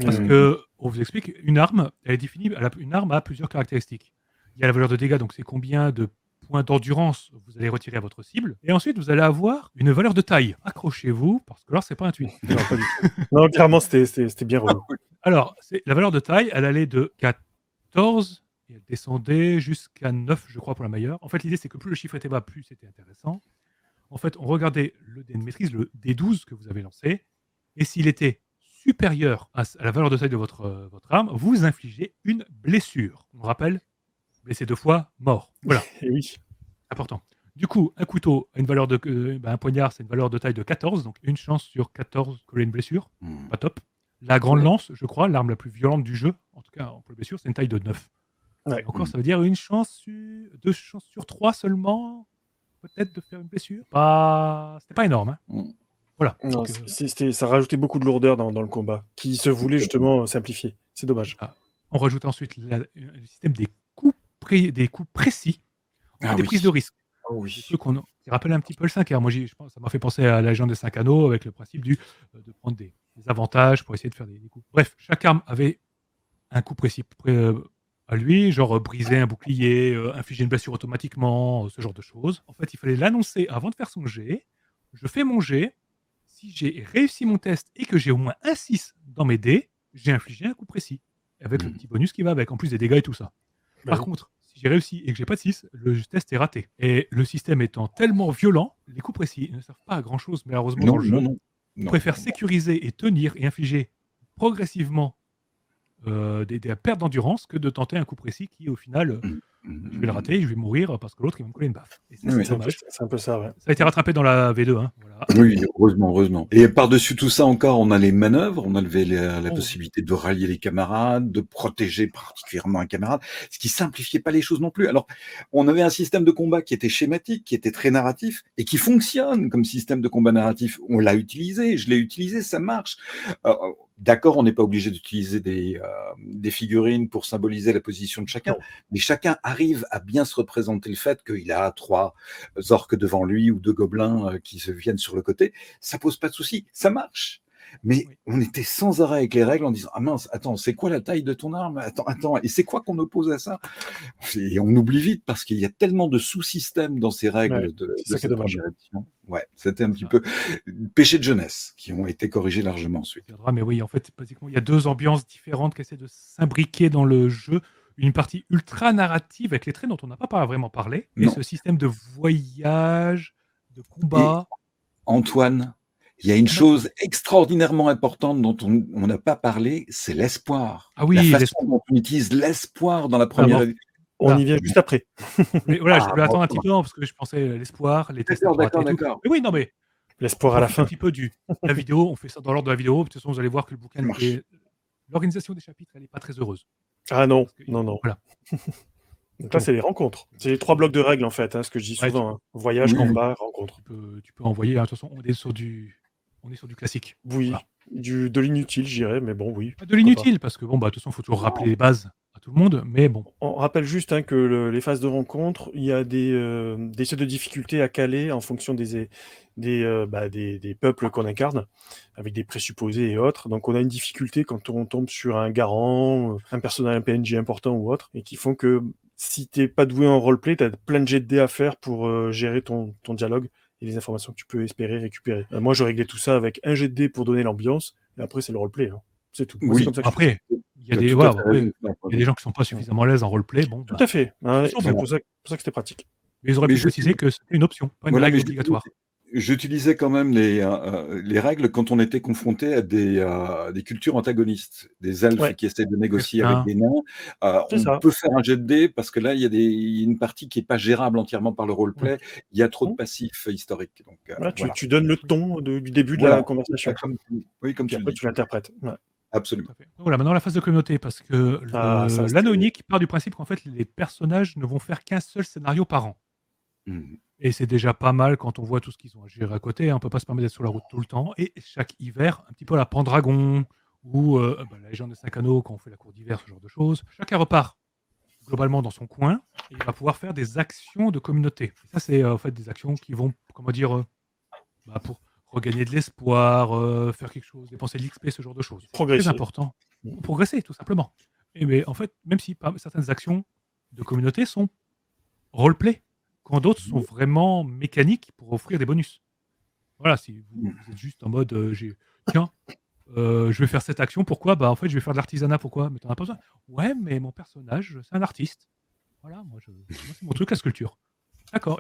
Parce Ouais. que, on vous explique, une arme, elle est définie, une arme a plusieurs caractéristiques. Il y a la valeur de dégâts, donc c'est combien de points d'endurance vous allez retirer à votre cible. Et ensuite, vous allez avoir une valeur de taille. Accrochez-vous, parce que là, c'est pas intuitif. Non, pas du tout. Non, clairement, c'était bien relou. Alors, la valeur de taille, elle allait de 14, et elle descendait jusqu'à 9, je crois, pour la meilleure. En fait, l'idée, c'est que plus le chiffre était bas, plus c'était intéressant. En fait, on regardait le dé de maîtrise, le D12 que vous avez lancé, et s'il était supérieur à la valeur de taille de votre arme, vous infligez une blessure. On rappelle, blessé 2 fois, mort. Voilà, Et oui. important. Du coup, un couteau a une valeur un poignard, c'est une valeur de taille de 14, donc une chance sur 14 coller une blessure. Pas top. La grande lance, je crois, l'arme la plus violente du jeu, en tout cas pour les blessures, c'est une taille de 9. Ouais. Et encore, ça veut dire une chance, 2 chances sur 3 seulement, peut-être, de faire une blessure. C'était pas énorme. Hein. Voilà. Non, Donc, ça rajoutait beaucoup de lourdeur dans le combat, qui se voulait justement simplifier. C'est dommage. on rajoute ensuite le système des coups précis, des prises de risque. Oh oui. Des trucs qui rappellent un petit peu le 5R. Moi, je pense, ça m'a fait penser à la légende des 5 anneaux avec le principe de prendre des avantages pour essayer de faire des coups. Bref, chaque arme avait un coup précis à lui, genre briser un bouclier, infliger une blessure automatiquement, ce genre de choses. En fait, il fallait l'annoncer avant de faire son jet. Je fais mon jet. Si j'ai réussi mon test et que j'ai au moins un 6 dans mes dés, j'ai infligé un coup précis, avec le petit bonus qui va avec, en plus des dégâts et tout ça. Par contre, si j'ai réussi et que j'ai pas de 6, le test est raté. Et le système étant tellement violent, les coups précis ne servent pas à grand chose, malheureusement, dans le jeu. On préfère sécuriser et tenir et infliger progressivement des pertes d'endurance que de tenter un coup précis qui, au final, je vais le rater, je vais mourir parce que l'autre, il va me coller une baffe. Et ça, c'est dommage. C'est un peu ça, ouais. Ça a été rattrapé dans la V2. Hein, voilà. Oui, heureusement. Et par-dessus tout ça encore, on a les manœuvres, on a la possibilité de rallier les camarades, de protéger particulièrement un camarade, ce qui simplifiait pas les choses non plus. Alors, on avait un système de combat qui était schématique, qui était très narratif, et qui fonctionne comme système de combat narratif. On l'a utilisé, je l'ai utilisé, ça marche. D'accord, on n'est pas obligé d'utiliser des figurines pour symboliser la position de chacun, mais chacun arrive à bien se représenter le fait qu'il a 3 orques devant lui ou 2 gobelins qui se viennent sur le côté. Ça pose pas de souci, ça marche. Mais on était sans arrêt avec les règles en disant « Ah mince, attends, c'est quoi la taille de ton arme ? Attends, et c'est quoi qu'on oppose à ça ?» Et on oublie vite parce qu'il y a tellement de sous-systèmes dans ces règles de cette première édition. Ouais, c'était un petit peu péché de jeunesse qui ont été corrigés largement ensuite. Mais oui, en fait, pratiquement, il y a 2 ambiances différentes qui essaient de s'imbriquer dans le jeu. Une partie ultra narrative avec les traits dont on n'a pas vraiment parlé, et ce système de voyage, de combat. Et Antoine, il y a une chose extraordinairement importante dont on n'a pas parlé, c'est l'espoir. Ah oui, la façon dont on utilise l'espoir dans la première édition. On y vient juste après. Mais voilà, je voulais attendre un petit peu parce que je pensais à l'espoir, les tests. D'accord. Mais oui, non, mais L'espoir à la profite un fin. petit peu de la vidéo, on fait ça dans l'ordre de la vidéo. De toute façon, vous allez voir que le bouquin, l'organisation des chapitres, elle n'est pas très heureuse. Ah non, Parce que, non. voilà. Donc là, c'est les rencontres. C'est les 3 blocs de règles, en fait, ce que je dis Ouais, souvent. Voyage, Oui, oui. combat, rencontre. tu peux envoyer. De toute façon, on est sur du classique. Oui, Voilà. de l'inutile, je dirais, mais bon, oui. Pas de pourquoi l'inutile, parce que bon, de toute façon, il faut toujours rappeler les bases à tout le monde. Mais bon, On rappelle juste que les phases de rencontre, il y a des seuils de difficulté à caler en fonction des peuples qu'on incarne, avec des présupposés et autres. Donc on a une difficulté quand on tombe sur un garant, un personnage, un PNJ important ou autre, et qui font que si t'es pas doué en roleplay, t'as plein de jets de dés à faire pour gérer ton dialogue et les informations que tu peux espérer récupérer. Moi, je réglais tout ça avec un jet de dés pour donner l'ambiance, et après c'est le roleplay. C'est tout. Moi, c'est Oui. comme ça que je fais. après, il y a T'as des, tout à voilà, fait après, raison. il y a des gens qui sont pas suffisamment à l'aise en roleplay. Bon, Tout à fait. ils C'est sont bons. pour ça que c'était pratique. Mais ils auraient Mais pu préciser que c'était une option, pas une Voilà, règle mais obligatoire. j'utilisais quand même les règles quand on était confronté à des cultures antagonistes, des elfes Ouais. qui essaient de négocier C'est avec ça. des nains. C'est On ça. peut faire un jet de dés parce que là, il y a une partie qui n'est pas gérable entièrement par le roleplay. Il y a trop de passifs historiques. Donc, voilà. Tu donnes le ton du début de Voilà. la conversation. Comme Puis tu le après, dis. tu l'interprètes. Ouais. Absolument. Tout à fait. Donc voilà, maintenant la phase de communauté, parce que Ah, ça, l'anneau c'était- unique part du principe qu'en fait les personnages ne vont faire qu'un seul scénario par an. Mhm. Et c'est déjà pas mal quand on voit tout ce qu'ils ont à gérer à côté. On peut pas se permettre d'être sur la route tout le temps. Et chaque hiver, un petit peu à la Pendragon ou la légende des 5 anneaux quand on fait la cour d'hiver, ce genre de choses. Chacun repart globalement dans son coin et il va pouvoir faire des actions de communauté. Et ça, c'est en fait des actions qui vont, comment dire, pour regagner de l'espoir, faire quelque chose, dépenser de l'XP, ce genre de choses. C'est très Progresser. important pour progresser, tout simplement. Et mais en fait, même si certaines actions de communauté sont roleplay, quand d'autres sont vraiment mécaniques pour offrir des bonus. Voilà, si vous êtes juste en mode, tiens, je vais faire cette action, pourquoi? En fait, je vais faire de l'artisanat, pourquoi? Mais t'en as pas besoin. Ouais, mais mon personnage, c'est un artiste. Voilà, moi, c'est mon truc, la sculpture. D'accord.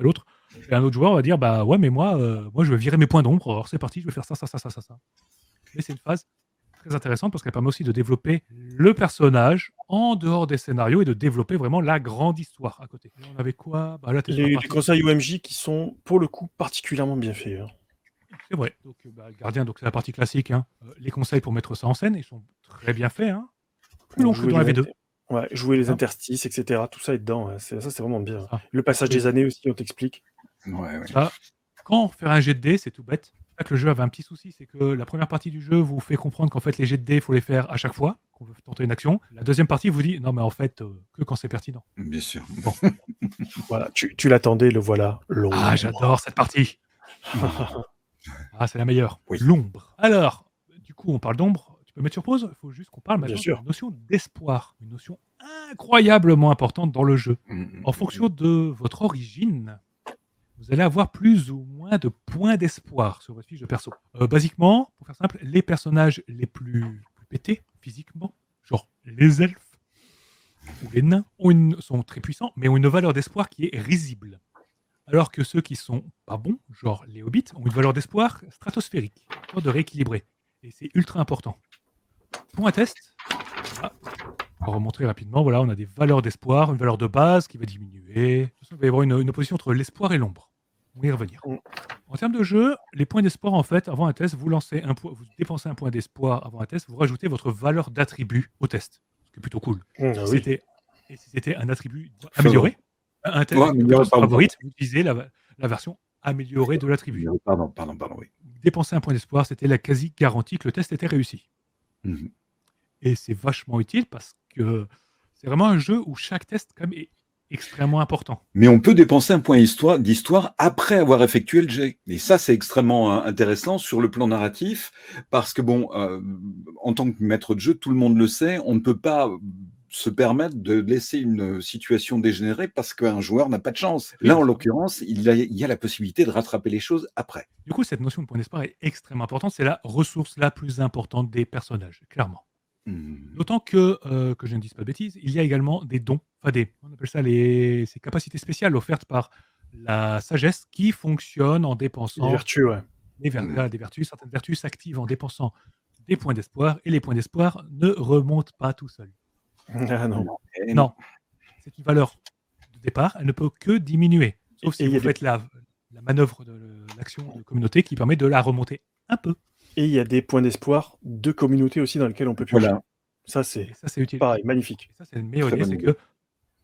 Et un autre joueur va dire, ouais, mais moi, je vais virer mes points d'ombre. Alors c'est parti, je vais faire ça. Mais c'est une phase très intéressante parce qu'elle permet aussi de développer le personnage en dehors des scénarios et de développer vraiment la grande histoire à côté. Et on avait quoi? Là, t'es sur la Les partie. conseils OMJ qui sont, pour le coup, particulièrement bien faits. C'est vrai. Donc, Gardien, donc c'est la partie classique. Les conseils pour mettre ça en scène, ils sont très bien faits. Plus long que dans la V2. Ouais, jouer les Hein interstices, etc. Tout ça est dedans. Ça, c'est vraiment bien. Ça. Le passage des années aussi, on t'explique. Ouais. Ça, quand faire un jet de dés, c'est tout bête. C'est là que le jeu avait un petit souci, c'est que la première partie du jeu vous fait comprendre qu'en fait les jets de dés, il faut les faire à chaque fois qu'on veut tenter une action. La deuxième partie vous dit non mais en fait que quand c'est pertinent. Bien sûr. Bon. Voilà, tu l'attendais, le voilà. L'ombre. Ah, j'adore cette partie. C'est la meilleure. Oui. L'ombre. Alors, du coup, on parle d'ombre. Tu peux mettre sur pause. Il faut juste qu'on parle maintenant de la notion d'espoir. Une notion incroyablement importante dans le jeu. En fonction de votre origine, vous allez avoir plus ou moins de points d'espoir sur votre fiche de perso. Basiquement, pour faire simple, les personnages les plus pétés physiquement, genre les elfes ou les nains, sont très puissants, mais ont une valeur d'espoir qui est risible. Alors que ceux qui sont pas bons, genre les hobbits, ont une valeur d'espoir stratosphérique, histoire de rééquilibrer. Et c'est ultra important. Pour un test, voilà, on va remontrer rapidement. Voilà, on a des valeurs d'espoir, une valeur de base qui va diminuer. De toute façon, il va y avoir une opposition entre l'espoir et l'ombre. On va y revenir. En termes de jeu, les points d'espoir, en fait, avant un test, vous dépensez un point d'espoir avant un test, vous rajoutez votre valeur d'attribut au test. Ce qui est plutôt cool. Si c'était un attribut amélioré, un test favorite, vous utilisez la version améliorée de l'attribut. Pardon, oui. Dépenser un point d'espoir, c'était la quasi-garantie que le test était réussi. Et c'est vachement utile parce que c'est vraiment un jeu où chaque test quand même est extrêmement important. Mais on peut dépenser un point d'histoire après avoir effectué le jet. Et ça, c'est extrêmement intéressant sur le plan narratif, parce que en tant que maître de jeu, tout le monde le sait, on ne peut pas se permettre de laisser une situation dégénérer parce qu'un joueur n'a pas de chance. Là, en l'occurrence, il y a la possibilité de rattraper les choses après. Du coup, cette notion de point d'espoir est extrêmement importante. C'est la ressource la plus importante des personnages, clairement. D'autant que je ne dise pas de bêtises, il y a également des dons, on appelle ça ces capacités spéciales offertes par la sagesse qui fonctionnent en dépensant des vertus, des vertus. Certaines vertus s'activent en dépensant des points d'espoir et les points d'espoir ne remontent pas tout seuls. Ah non. Non, c'est une valeur de départ, elle ne peut que diminuer. Sauf si vous faites la manœuvre de l'action de communauté qui permet de la remonter un peu. Et il y a des points d'espoir de communauté aussi dans lesquels on peut piocher. Voilà. Ça, Et c'est ça, c'est utile. pareil, magnifique. Et ça, c'est une meilleure Très idée, bonne c'est idée. que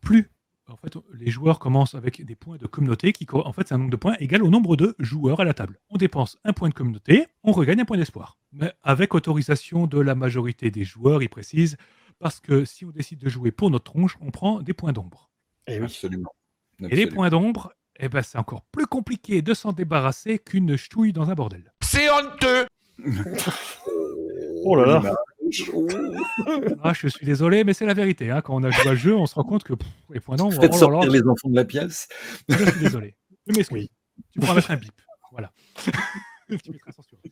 plus en fait, les joueurs commencent avec des points de communauté en fait, c'est un nombre de points égal au nombre de joueurs à la table. On dépense un point de communauté, on regagne un point d'espoir. Mais avec autorisation de la majorité des joueurs, il précise, parce que si on décide de jouer pour notre tronche, on prend des points d'ombre. Et oui. Absolument. Et les Absolument. points d'ombre, eh ben, c'est encore plus compliqué de s'en débarrasser qu'une ch'touille dans un bordel. C'est honteux. Oh là là. l'image. Oh. Ah, je suis désolé, mais c'est la vérité. Hein. Quand on a joué à le jeu, on se rend compte que les points d'ombre, Faites oh là sortir là, les enfants de la pièce. je suis désolé. Je m'excuse. Oui. Tu pourras mettre un bip. Voilà. Tu mettras censuré.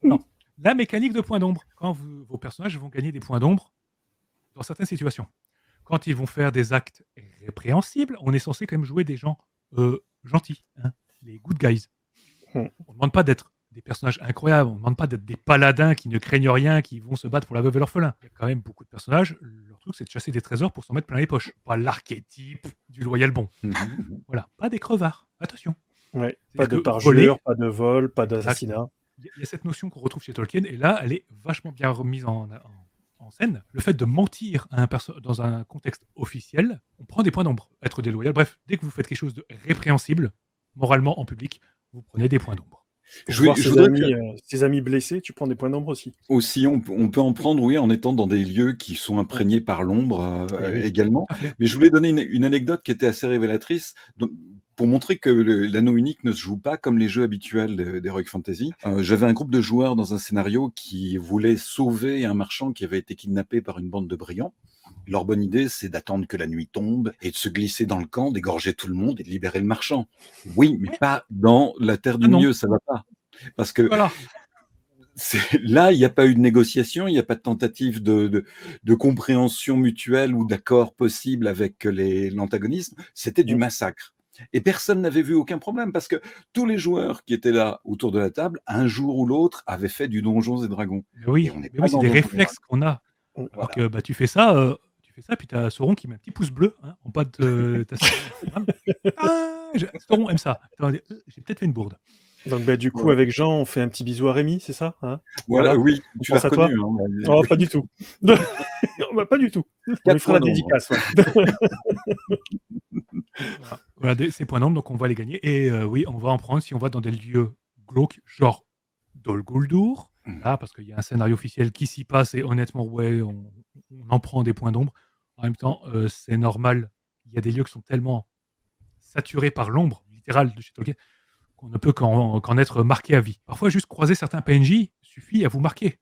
Non. La mécanique de points d'ombre. Quand vos personnages vont gagner des points d'ombre dans certaines situations. Quand ils vont faire des actes répréhensibles, on est censé quand même jouer des gens gentils, hein, les good guys. On ne demande pas d'être des personnages incroyables, on ne demande pas d'être des paladins qui ne craignent rien, qui vont se battre pour la veuve et l'orphelin. Il y a quand même beaucoup de personnages, leur truc c'est de chasser des trésors pour s'en mettre plein les poches. Pas l'archétype du loyal bon. Voilà, pas des crevards, attention. Ouais. C'est-à-dire Pas de que parjure, pas de vol, pas Exact. d'assassinat. Il y a cette notion qu'on retrouve chez Tolkien, et là, elle est vachement bien remise en scène. Le fait de mentir à dans un contexte officiel, on prend des points d'ombre. Être déloyal, bref, dès que vous faites quelque chose de répréhensible, moralement en public, vous prenez des points d'ombre. Pour Je voir voudrais ses amis blessés, tu prends des points d'ombre aussi. aussi, on peut en prendre, oui, en étant dans des lieux qui sont imprégnés par l'ombre Oui. également. Tout à fait. Mais je voulais donner une anecdote qui était assez révélatrice pour montrer que l'anneau unique ne se joue pas comme les jeux habituels d'Heroic Fantasy. J'avais un groupe de joueurs dans un scénario qui voulait sauver un marchand qui avait été kidnappé par une bande de brigands. Leur bonne idée, c'est d'attendre que la nuit tombe et de se glisser dans le camp, d'égorger tout le monde et de libérer le marchand. Oui, mais pas dans la terre du non. milieu, ça va pas. Parce que Voilà. là, il n'y a pas eu de négociation, il n'y a pas de tentative de compréhension mutuelle ou d'accord possible avec l'antagonisme. C'était du massacre. Et personne n'avait vu aucun problème parce que tous les joueurs qui étaient là autour de la table, un jour ou l'autre, avaient fait du Donjons et Dragons. Mais oui, Et on n'est mais pas oui, c'est dans des Donjons et réflexes qu'on a. Voilà. Alors que bah, tu fais ça, puis tu as Sauron qui met un petit pouce bleu hein, en bas de ta Sauron aime ça. Attendez, j'ai peut-être fait une bourde. Donc, du coup, Ouais. avec Jean, on fait un petit bisou à Rémi, c'est ça hein Voilà, oui, On tu l'as pense à toi reconnu. Hein, Oh, pas du tout. Pas du tout. On lui fera la points d'ombre. dédicace. Ouais. Voilà, ces points d'ombre, donc on va les gagner. Et oui, on va en prendre si on va dans des lieux glauques, genre Dol Guldur, là, parce qu'il y a un scénario officiel qui s'y passe, et honnêtement, ouais, on en prend des points d'ombre. En même temps, c'est normal. Il y a des lieux qui sont tellement saturés par l'ombre littérale de chez Tolkien qu'on ne peut qu'en être marqué à vie. Parfois, juste croiser certains PNJ suffit à vous marquer.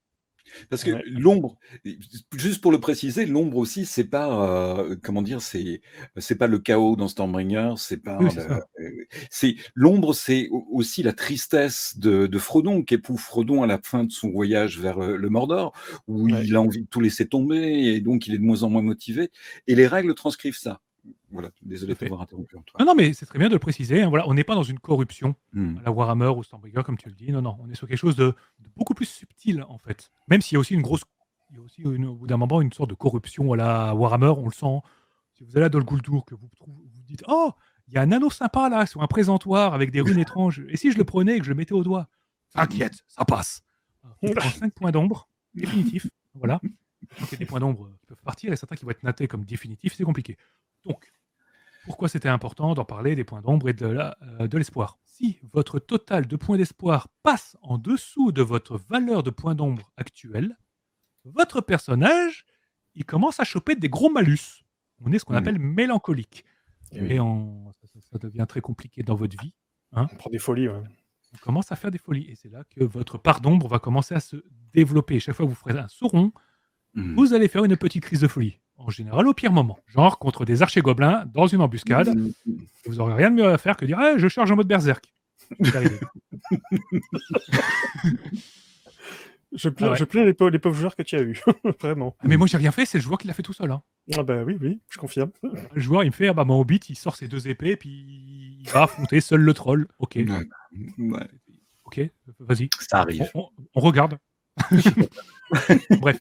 Parce que Ouais. l'ombre, juste pour le préciser, l'ombre aussi, c'est pas comment dire, c'est pas le chaos dans Stormbringer, c'est pas Oui, c'est ça. c'est l'ombre, c'est aussi la tristesse de Frodon qu'éprouve Frodon à la fin de son voyage vers le Mordor, où Ouais. il a envie de tout laisser tomber et donc il est de moins en moins motivé. Et les règles transcrivent ça. Voilà, désolé de Tout à fait. t'avoir interrompu, Antoine. Non, non, mais c'est très bien de le préciser. Hein, voilà, on n'est pas dans une corruption Hmm. à la Warhammer ou Stormbringer, comme tu le dis. Non, non, on est sur quelque chose de beaucoup plus subtil, en fait. Même s'il y a aussi il y a aussi au bout d'un moment une sorte de corruption à la Warhammer, on le sent. Si vous allez à Dol Guldur, que vous dites « Oh, il y a un anneau sympa là, sur un présentoir avec des runes étranges. Et si je le prenais et que je le mettais au doigt ?» T'inquiète, ça passe. On prend 5 points d'ombre, définitifs. Voilà. Donc il y a des points d'ombre qui peuvent partir et certains qui vont être notés comme définitifs, c'est compliqué. Donc, pourquoi c'était important d'en parler des points d'ombre et de l'espoir? Si votre total de points d'espoir passe en dessous de votre valeur de points d'ombre actuelle, votre personnage, il commence à choper des gros malus. On est ce qu'on appelle mélancolique. Et Et ça devient très compliqué dans votre vie. Hein. on prend des folies. Ouais. On commence à faire des folies. Et c'est là que votre part d'ombre va commencer à se développer. Chaque fois que vous ferez un Sauron, vous allez faire une petite crise de folie. En général, au pire moment. Genre contre des archers-gobelins dans une embuscade. Vous n'aurez rien de mieux à faire que dire hey, je charge en mode berserk. C'est arrivé. Je plains, Ah ouais. je plains les pauvres joueurs que tu as eus. Vraiment. Mais moi, j'ai rien fait. C'est le joueur qui l'a fait tout seul. Hein. Ah bah oui, je confirme. Le joueur, il me fait mon hobbit, il sort ses 2 épées, puis il va affronter seul le troll. Ok. Ouais. Ok, vas-y. Ça arrive. On regarde. Bref,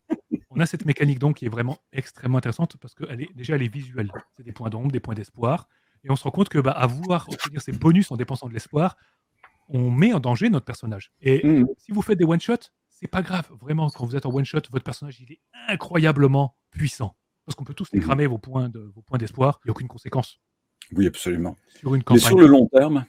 on a cette mécanique donc qui est vraiment extrêmement intéressante parce qu'elle est visuelle. C'est des points d'ombre, des points d'espoir. Et on se rend compte que à vouloir obtenir ces bonus en dépensant de l'espoir, on met en danger notre personnage. Et Mhm. si vous faites des one-shots, c'est pas grave. Vraiment, quand vous êtes en one-shot, votre personnage, il est incroyablement puissant. Parce qu'on peut tous les Mhm. cramer, vos points d'espoir. Il n'y a aucune conséquence. Oui, absolument. Sur une Mais sur campagne le long terme,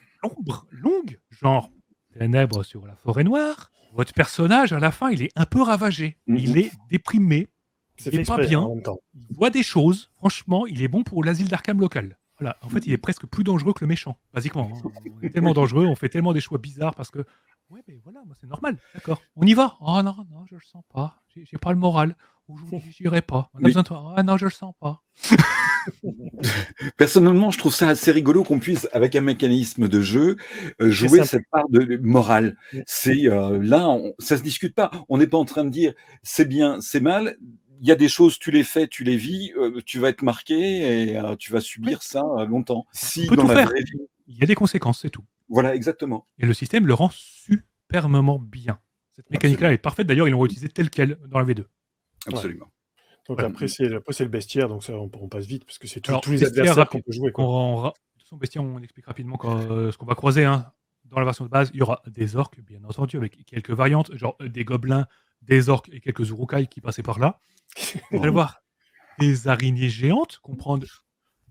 longue, genre Ténèbres sur la forêt noire, votre personnage, à la fin, il est un peu ravagé. Il Mhm. est déprimé. C'est Il fait est pas exprès bien. en même temps. Il voit des choses. Franchement, il est bon pour l'asile d'Arkham local. Voilà. En fait, il est presque plus dangereux que le méchant, basiquement. Hein. On est tellement dangereux, on fait tellement des choix bizarres parce que, ouais, mais voilà, moi, c'est normal. D'accord. On y va. Oh non, non, je le sens pas. J'ai pas le moral. Aujourd'hui, j'irai pas. On a Mais- besoin de toi. Ah non, je le sens pas. personnellement, je trouve ça assez rigolo qu'on puisse, avec un mécanisme de jeu, jouer simple. cette part de morale. Mm. C'est là, ça se discute pas. On n'est pas en train de dire c'est bien, c'est mal. Il y a des choses, tu les fais, tu les vis, tu vas être marqué et tu vas subir ça longtemps. Si On peut dans tout la faire. vraie vie, Il y a des conséquences, c'est tout. voilà, exactement. Et le système le rend superbement bien. Cette mécanique-là est parfaite. D'ailleurs, ils l'ont utilisée telle qu'elle dans la V2. Absolument. Donc Voilà. après, c'est le bestiaire, donc ça, on passe vite, parce que c'est Alors, tous les bestiaire adversaires rapide. qu'on peut jouer. Quoi. De toute façon, bestiaire, on explique rapidement ce qu'on va croiser. Hein. Dans la version de base, il y aura des orques, bien entendu, avec quelques variantes, genre des gobelins, des orques et quelques urukai qui passaient par là. Vous allez voir des araignées géantes, comprendre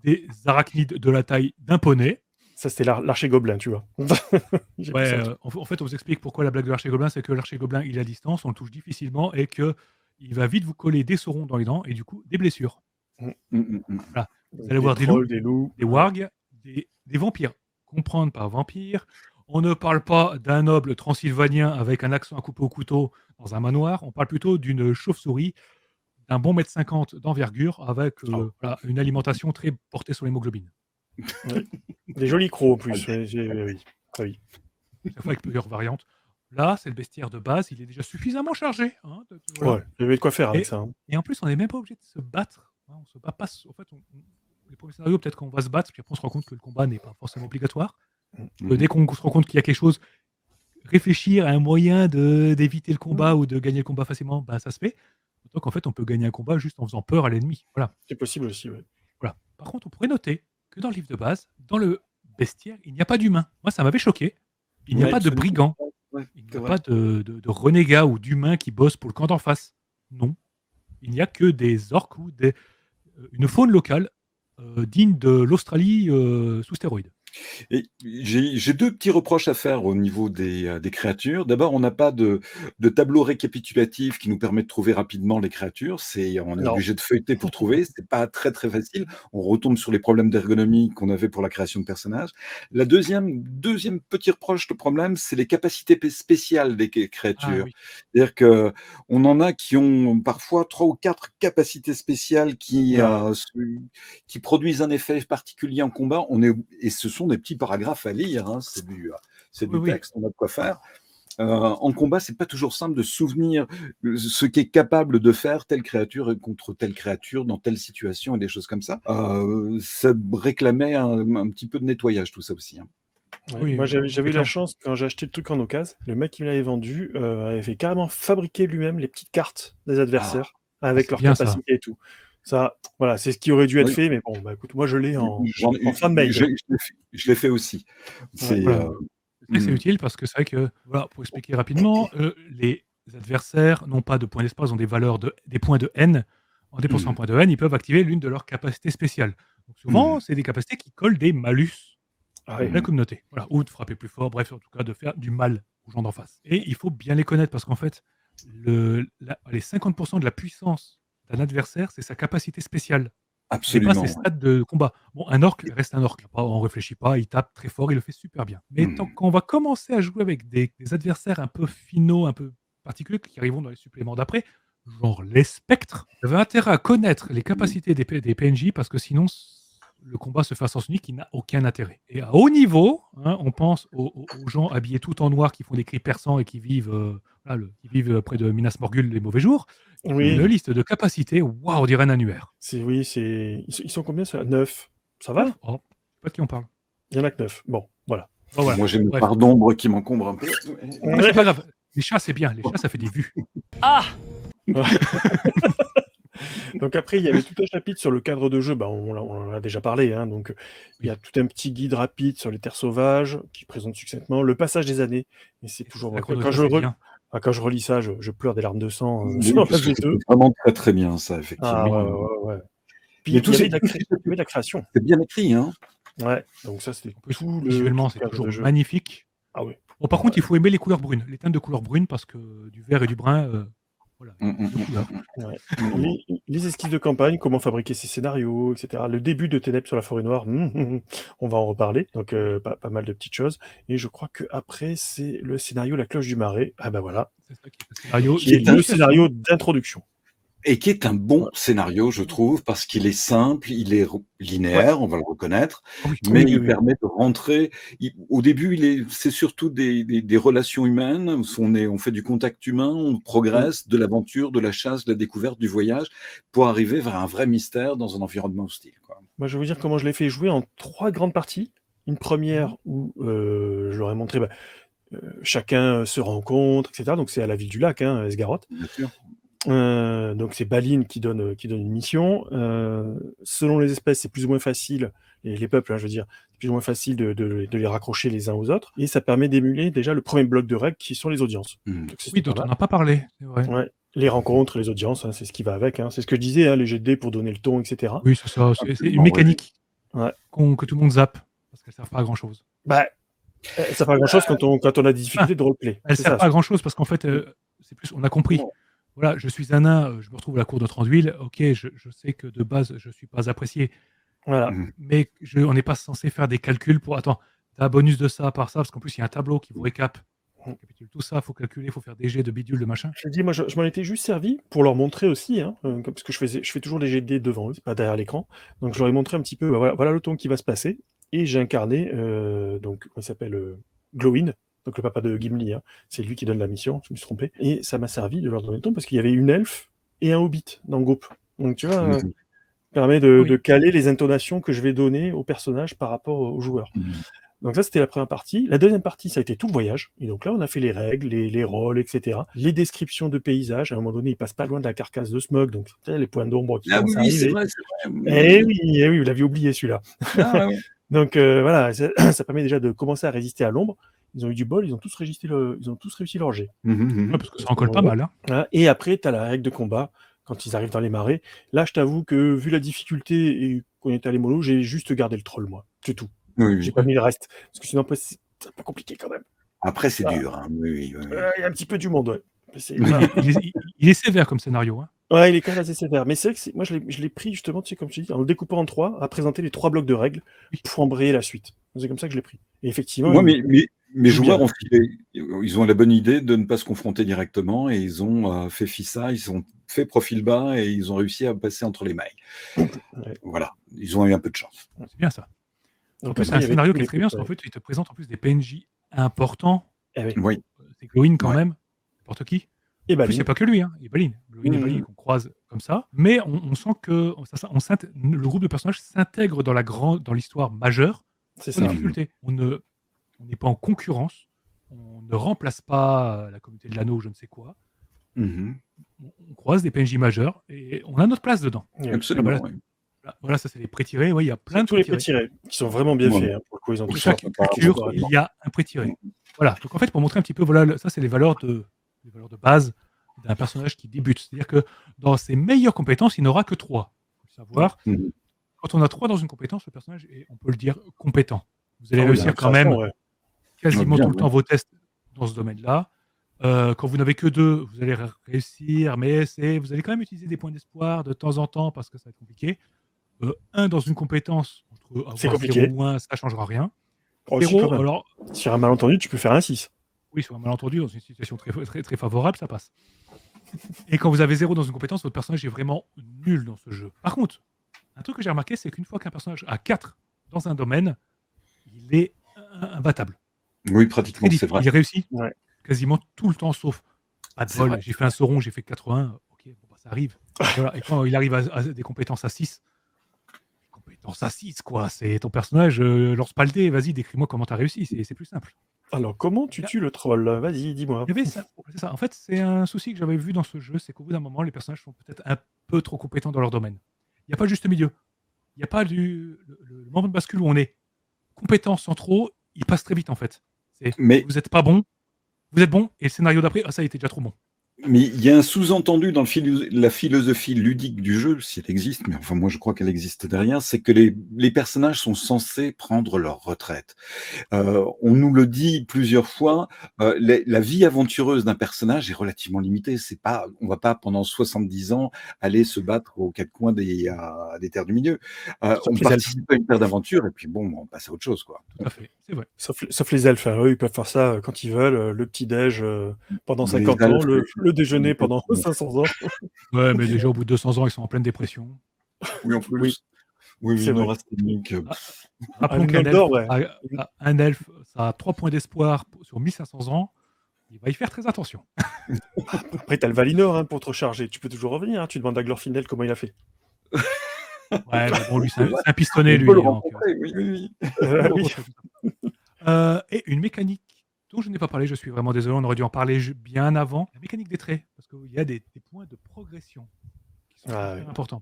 des arachnides de la taille d'un poney. Ça, c'était l'archer-gobelin, tu vois. J'ai Ouais, fait ça. en fait, on vous explique pourquoi la blague de l'archer-gobelin, c'est que l'archer-gobelin, il est à distance, on le touche difficilement et que il va vite vous coller des saurons dans les dents et du coup, des blessures. Voilà. Vous Donc, allez voir des trolls, loups, des loups. des wargs, des vampires. Comprendre par vampire, on ne parle pas d'un noble transylvanien avec un accent à couper au couteau dans un manoir, on parle plutôt d'une chauve-souris d'un bon mètre 50 d'envergure avec voilà, une alimentation très portée sur l'hémoglobine. Des jolis crocs en plus. Ouais, oui. Oui. Chaque fois avec plusieurs variantes. Là, c'est le bestiaire de base, il est déjà suffisamment chargé. Hein, voilà. Ouais, il y avait de quoi faire avec ça. Hein. Et en plus, on n'est même pas obligé de se battre. Hein, on se bat pas. En fait, les premiers scénarios, peut-être qu'on va se battre, puis après on se rend compte que le combat n'est pas forcément obligatoire. Dès qu'on se rend compte qu'il y a quelque chose, réfléchir à un moyen d'éviter le combat ou de gagner le combat facilement, bah, ça se fait. Donc en fait, on peut gagner un combat juste en faisant peur à l'ennemi. Voilà. C'est possible aussi, ouais. Voilà. Par contre, on pourrait noter que dans le livre de base, dans le bestiaire, il n'y a pas d'humain. Moi, ça m'avait choqué. Il n'y a Ouais, pas de absolument. brigands. Ouais, Il n'y c'est a vrai. pas de renégats ou d'humains qui bossent pour le camp d'en face. Non. Il n'y a que des orques ou une faune locale digne de l'Australie sous stéroïdes. Et j'ai deux petits reproches à faire au niveau des créatures. D'abord, on n'a pas de tableau récapitulatif qui nous permet de trouver rapidement les créatures. On est Non. obligé de feuilleter pour trouver. C'est pas très très facile. On retombe sur les problèmes d'ergonomie qu'on avait pour la création de personnages. La deuxième petit reproche de problème, c'est les capacités spéciales des créatures. Ah oui. C'est-à-dire que on en a qui ont parfois 3 ou 4 capacités spéciales qui produisent un effet particulier en combat. Et ce sont des petits paragraphes à lire, hein. C'est du Oui. texte, on a de quoi faire. En combat, c'est pas toujours simple de souvenir ce qu'est capable de faire telle créature contre telle créature dans telle situation et des choses comme ça. Ça réclamait un petit peu de nettoyage, tout ça aussi. Hein. Ouais. Oui, Moi, j'avais eu la clairement. chance, quand j'ai acheté le truc en occasion, le mec qui me l'avait vendu avait fait carrément fabriquer lui-même les petites cartes des adversaires avec c'est leurs bien, ça. capacités et tout. Ça, voilà, c'est ce qui aurait dû être Oui. fait, mais bon, bah écoute, moi je l'ai en Je fin de mail. l'ai fait aussi. C'est Voilà. C'est vrai que c'est hmm. utile parce que c'est vrai que, voilà, pour expliquer rapidement, les adversaires n'ont pas de points d'espace, ils ont des valeurs des points de haine. En dépensant un point de haine, ils peuvent activer l'une de leurs capacités spéciales. Donc souvent, c'est des capacités qui collent des malus Ah à ouais. la communauté. Voilà. Ou de frapper plus fort, bref, en tout cas, de faire du mal aux gens d'en face. Et il faut bien les connaître parce qu'en fait, les 50% de la puissance d'un adversaire, c'est sa capacité spéciale. C'est pas Absolument. ses stats de combat. Bon, un orc reste un orc. On réfléchit pas, il tape très fort, il le fait super bien. Mais quand on va commencer à jouer avec des adversaires un peu finaux, un peu particuliers, qui arriveront dans les suppléments d'après, genre les spectres, vous avez intérêt à connaître les capacités des PNJ parce que sinon, le combat se fait à sens unique qui n'a aucun intérêt. Et à haut niveau, hein, on pense aux gens habillés tout en noir qui font des cris perçants et qui vivent, près de Minas Morgul les mauvais jours. Oui, Une liste de capacités, waouh, on dirait un annuaire. ils sont combien ça 9. Ça va? Oh, je sais pas de qui on parle. Il y en a que 9. Bon, voilà. Oh, voilà. Moi, j'ai une Bref. part d'ombre qui m'encombre un peu. Mais c'est pas grave. Les chats, c'est bien. Les chats, ça fait des vues. Ouais. Donc après, il y avait tout un chapitre sur le cadre de jeu, on en a déjà parlé, hein, donc il y a tout un petit guide rapide sur les terres sauvages qui présente succinctement le passage des années. Et c'est toujours La quand chronologie, je c'est re- bien. quand je relis ça, je pleure des larmes de sang Oui, sur parce que FF2. c'était vraiment très très bien ça, Ah effectivement. ouais. Puis Mais il y avait de la création. c'est bien écrit, hein. Ouais, donc ça c'était En plus, tout visuellement, le c'est cadre toujours de jeu. magnifique. Ah oui. Bon, par contre, il faut aimer les couleurs brunes, les teintes de couleurs brunes, parce que du vert et du brun, voilà, il y a deux couleurs. Ouais. Mm. Les esquisses de campagne, comment fabriquer ses scénarios, etc. Le début de Ténèbres sur la forêt noire, on va en reparler. Donc pas mal de petites choses. Et je crois que après c'est le scénario La Cloche du Marais. Ah ben voilà, C'est ça qui est le scénario. qui est le scénario d'introduction. Et qui est un bon scénario, je trouve, parce qu'il est simple, il est linéaire, on va le reconnaître, mais il permet de rentrer. Au début, c'est surtout des relations humaines. On fait du contact humain, on progresse de l'aventure, de la chasse, de la découverte, du voyage, pour arriver vers un vrai mystère dans un environnement hostile, quoi. Moi, je vais vous dire comment je l'ai fait jouer en 3 grandes parties. Une première où je leur ai montré, chacun se rencontre, etc. Donc c'est à la ville du lac, hein, Esgarotte. Bien sûr. Donc c'est Baline qui donne une mission. Selon les espèces, c'est plus ou moins facile, les peuples, hein, je veux dire, c'est plus ou moins facile de les raccrocher les uns aux autres. Et ça permet d'émuler déjà le premier bloc de règles qui sont les audiences. Donc, Oui, dont on n'a pas parlé, c'est vrai. Ouais. Les rencontres, les audiences, hein, c'est ce qui va avec. Hein. C'est ce que je disais, hein, les jets de dés pour donner le ton, etc. Oui, c'est ça. C'est une mécanique Ouais. que tout le monde zappe, parce qu'elle ne sert pas à grand-chose. Ça fait pas grand-chose quand on a des difficultés de roleplay. Elle ne sert pas à grand-chose, parce qu'en fait, c'est plus, on a compris. Voilà, je suis un nain, je me retrouve à la cour de Tranduil. Ok, je sais que de base, je ne suis pas apprécié. Voilà. Mais on n'est pas censé faire des calculs pour. Attends, tu as un bonus de ça par ça, parce qu'en plus, il y a un tableau qui vous récapitule tout ça. Il faut calculer, il faut faire des jets de bidule, de machin. Je dis, moi, je m'en étais juste servi pour leur montrer aussi, hein, parce que je fais toujours les jets de dés devant eux, c'est pas derrière l'écran. Donc, je leur ai montré un petit peu, voilà le ton qui va se passer. Et j'ai incarné, donc, il s'appelle Glowin, donc le papa de Gimli, hein. C'est lui qui donne la mission, je me suis trompé. Et ça m'a servi de leur donner le ton parce qu'il y avait une elfe et un hobbit dans le groupe. Donc, tu vois, ça permet de caler les intonations que je vais donner au personnage par rapport aux joueurs. Donc ça, c'était la première partie. La deuxième partie, ça a été tout le voyage. Et donc là, on a fait les règles, les rôles, etc. Les descriptions de paysages. À un moment donné, ils passent pas loin de la carcasse de Smog, donc les points d'ombre qui commencent à arriver. C'est vrai. Eh oui, vous l'aviez oublié celui-là. Donc voilà, ça permet déjà de commencer à résister à l'ombre. Ils ont eu du bol, ils ont tous réussi leur jet. Parce que ça en colle pas mal. Hein. Et après, tu as la règle de combat quand ils arrivent dans les marais. Là, je t'avoue que vu la difficulté et qu'on était à les mollo, j'ai juste gardé le troll, moi. C'est tout. J'ai pas mis le reste. Parce que sinon, après, c'est un peu compliqué quand même. Après, c'est dur. Hein. Il y a un petit peu du monde, ouais. Il est sévère comme scénario. Hein. Ouais, il est quand même assez sévère. Mais c'est vrai que moi, je l'ai pris justement, tu sais, comme je te dis, en le découpant en 3, à présenter les 3 blocs de règles pour embrayer la suite. C'est comme ça que je l'ai pris. Et effectivement. Moi, mes joueurs ils ont la bonne idée de ne pas se confronter directement et ils ont fait FISA, ils ont fait profil bas et ils ont réussi à passer entre les mailles. Voilà, ils ont eu un peu de chance. C'est bien ça. En plus, c'est un scénario qui est très bien parce qu'en fait, il te présente en plus des PNJ importants. Oui. C'est Glowin quand même, n'importe qui. Et en plus, il n'y a pas que lui, hein. Il y a Baline. Glowin et Baline qu'on croise comme ça. Mais on sent que le groupe de personnages s'intègre dans l'histoire majeure. C'est sans difficulté. On n'est pas en concurrence. On ne remplace pas la communauté de l'anneau ou je ne sais quoi. On croise des PNJ majeurs et on a notre place dedans. Absolument. Voilà, ça c'est les pré-tirés. Il y a plein de tous les pré-tirés qui sont vraiment bien faits. Hein, pour le coup, ils ont pour chaque culture, il y a un pré-tiré. Voilà. Donc en fait, pour montrer un petit peu, voilà, ça c'est les valeurs de base d'un personnage qui débute. C'est-à-dire que dans ses meilleures compétences, il n'aura que 3. Il faut savoir, quand on a 3 dans une compétence, le personnage est, on peut le dire, compétent. Vous allez réussir quand même quasiment tout le temps vos tests dans ce domaine-là. Quand vous n'avez que 2, vous allez réussir, mais vous allez quand même utiliser des points d'espoir de temps en temps parce que ça va être compliqué. 1 dans une compétence, c'est compliqué. Au moins, ça ne changera rien. 0, alors, sur un malentendu, tu peux faire un 6. Oui, sur un malentendu, dans une situation très, très, très favorable, ça passe. Et quand vous avez 0 dans une compétence, votre personnage est vraiment nul dans ce jeu. Par contre, un truc que j'ai remarqué, c'est qu'une fois qu'un personnage a 4 dans un domaine, il est imbattable. Oui, pratiquement, c'est vrai. Il réussit quasiment tout le temps, sauf pas de vol. J'ai fait un Sauron, j'ai fait 80. Ok, ça arrive. Voilà. Et quand il arrive à des compétences à 6, compétences à 6, quoi. C'est ton personnage, lance pas le dé, vas-y, décris-moi comment tu as réussi. C'est plus simple. Alors, comment tu tues le troll? Vas-y, dis-moi. Il y avait ça, c'est ça. En fait, c'est un souci que j'avais vu dans ce jeu, c'est qu'au bout d'un moment, les personnages sont peut-être un peu trop compétents dans leur domaine. Il n'y a pas le juste milieu. Il n'y a pas le moment de bascule où on est compétent sans trop, il passe très vite en fait. Mais Vous n'êtes pas bon, vous êtes bon, et le scénario d'après, ça a été déjà trop bon. Mais il y a un sous-entendu dans la philosophie ludique du jeu, si elle existe, mais enfin moi je crois qu'elle existe derrière, c'est que les personnages sont censés prendre leur retraite. On nous le dit plusieurs fois, la vie aventureuse d'un personnage est relativement limitée. On va pas pendant 70 ans aller se battre aux quatre coins des terres du milieu. Sauf On les elfes. participe à une paire d'aventures et puis bon, on passe à autre chose, quoi. Tout à fait, c'est vrai. Sauf les elfes, hein. Eux, ils peuvent faire ça quand ils veulent, le petit-déj pendant Les 50 ans, elfes, le déjeuner pendant les- 500 ans. Ouais, mais déjà au bout de 200 ans, ils sont en pleine dépression. Oui, en plus. Oui, Oui, c'est il nous vrai. reste mieux que. Ah, rappelons Une qu'un elfe, Noldor, ouais. un elfe, ça a 3 points d'espoir sur 1500 ans. Il va y faire très attention. Après, t'as le Valinor hein, pour te recharger. Tu peux toujours revenir. Hein. Tu demandes à Glorfindel comment il a fait. Ouais, mais bon, lui, c'est Ouais, un pistonné, on peut le lui. Donc, rencontrer, oui, oui. Oui. et une mécanique dont je n'ai pas parlé, je suis vraiment désolé, on aurait dû en parler bien avant. La mécanique des traits, parce qu'il y a des points de progression qui sont Ah, hyper oui. importants.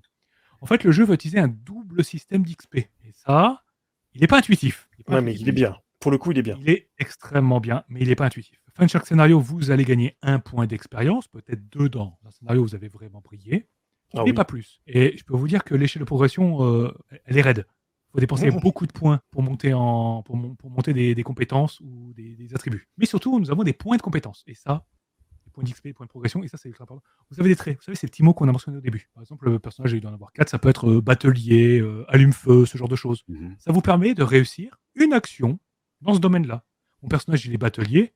En fait, le jeu va utiliser un double système d'XP. Et ça, il n'est pas intuitif. Ouais, mais il est bien. Pour le coup, il est bien. Il est extrêmement bien, mais il n'est pas intuitif. Fin de chaque scénario, vous allez gagner 1 point d'expérience, peut-être 2 dans un scénario où vous avez vraiment brillé, Ah mais oui. pas plus. Et je peux vous dire que l'échelle de progression, elle est raide. Il faut dépenser beaucoup de points pour monter, pour monter des compétences ou des attributs. Mais surtout, nous avons des points de compétences. Et ça, des points d'XP, des points de progression, et ça, c'est ultra important. Vous avez des traits. Vous savez, ces petits mots qu'on a mentionnés au début. Par exemple, le personnage, il doit en avoir 4. Ça peut être batelier, allume-feu, ce genre de choses. Mhm. Ça vous permet de réussir une action dans ce domaine-là. Mon personnage, il est batelier.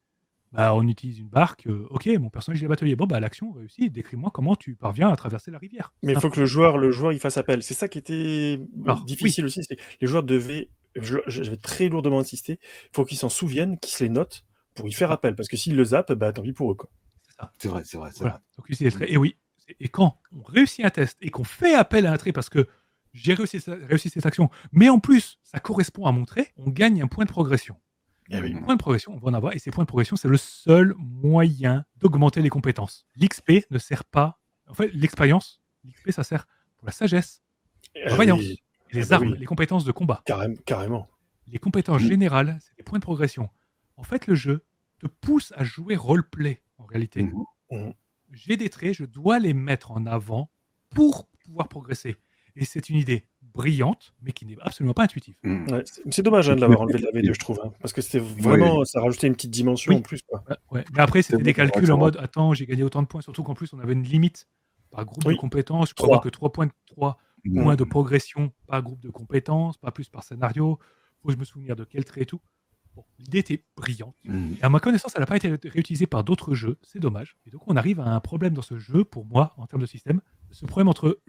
Bah, on utilise une barque. Ok, mon personnage, il est batelier. Bon, bah, l'action réussit. Décris-moi comment tu parviens à traverser la rivière. Mais il faut que le joueur, il fasse appel. C'est ça qui était Alors, oui, difficile aussi. C'est que les joueurs devaient. J'avais très lourdement insisté. Il faut qu'ils s'en souviennent, qu'ils se les notent pour y faire appel. Parce que s'ils le zappent, bah, tant pis pour eux. Quoi. c'est ça. C'est vrai, c'est vrai, c'est Voilà. vrai. Donc, utiliser les traits. Et oui. Et quand on réussit un test et qu'on fait appel à un trait parce que j'ai réussi cette action, mais en plus, ça correspond à mon trait, on gagne un point de progression. Eh oui. Les points de progression, on va en avoir, et ces points de progression, c'est le seul moyen d'augmenter les compétences. L'XP ne sert pas. En fait, l'expérience, l'XP, ça sert pour la sagesse, la voyance, Oui. les bah armes, oui. les compétences de combat. Carrément. Les compétences Mm. générales, c'est des points de progression. En fait, le jeu te pousse à jouer roleplay, en réalité. Mhm. Mhm. J'ai des traits, je dois les mettre en avant pour pouvoir progresser. Et c'est une idée brillante, mais qui n'est absolument pas intuitive. Mm. Ouais, c'est dommage hein, de l'avoir enlevé de la V2, je trouve. Hein, parce que c'était vraiment. Ça rajoutait une petite dimension en plus. Quoi. Ouais. Mais après, c'était C'est des bon, calculs en ouais, mode attends, j'ai gagné autant de points, surtout qu'en plus, on avait une limite par groupe de Oui. compétences. Je peux 3. avoir que 3 points, 3 Mm. points de progression par groupe de compétences, pas plus par scénario. Faut que je me souvienne de quel trait et tout. Bon, l'idée était brillante. Mm. Et à ma connaissance, elle n'a pas été réutilisée par d'autres jeux. C'est dommage. Et donc, on arrive à un problème dans ce jeu, pour moi, en termes de système. Ce problème entre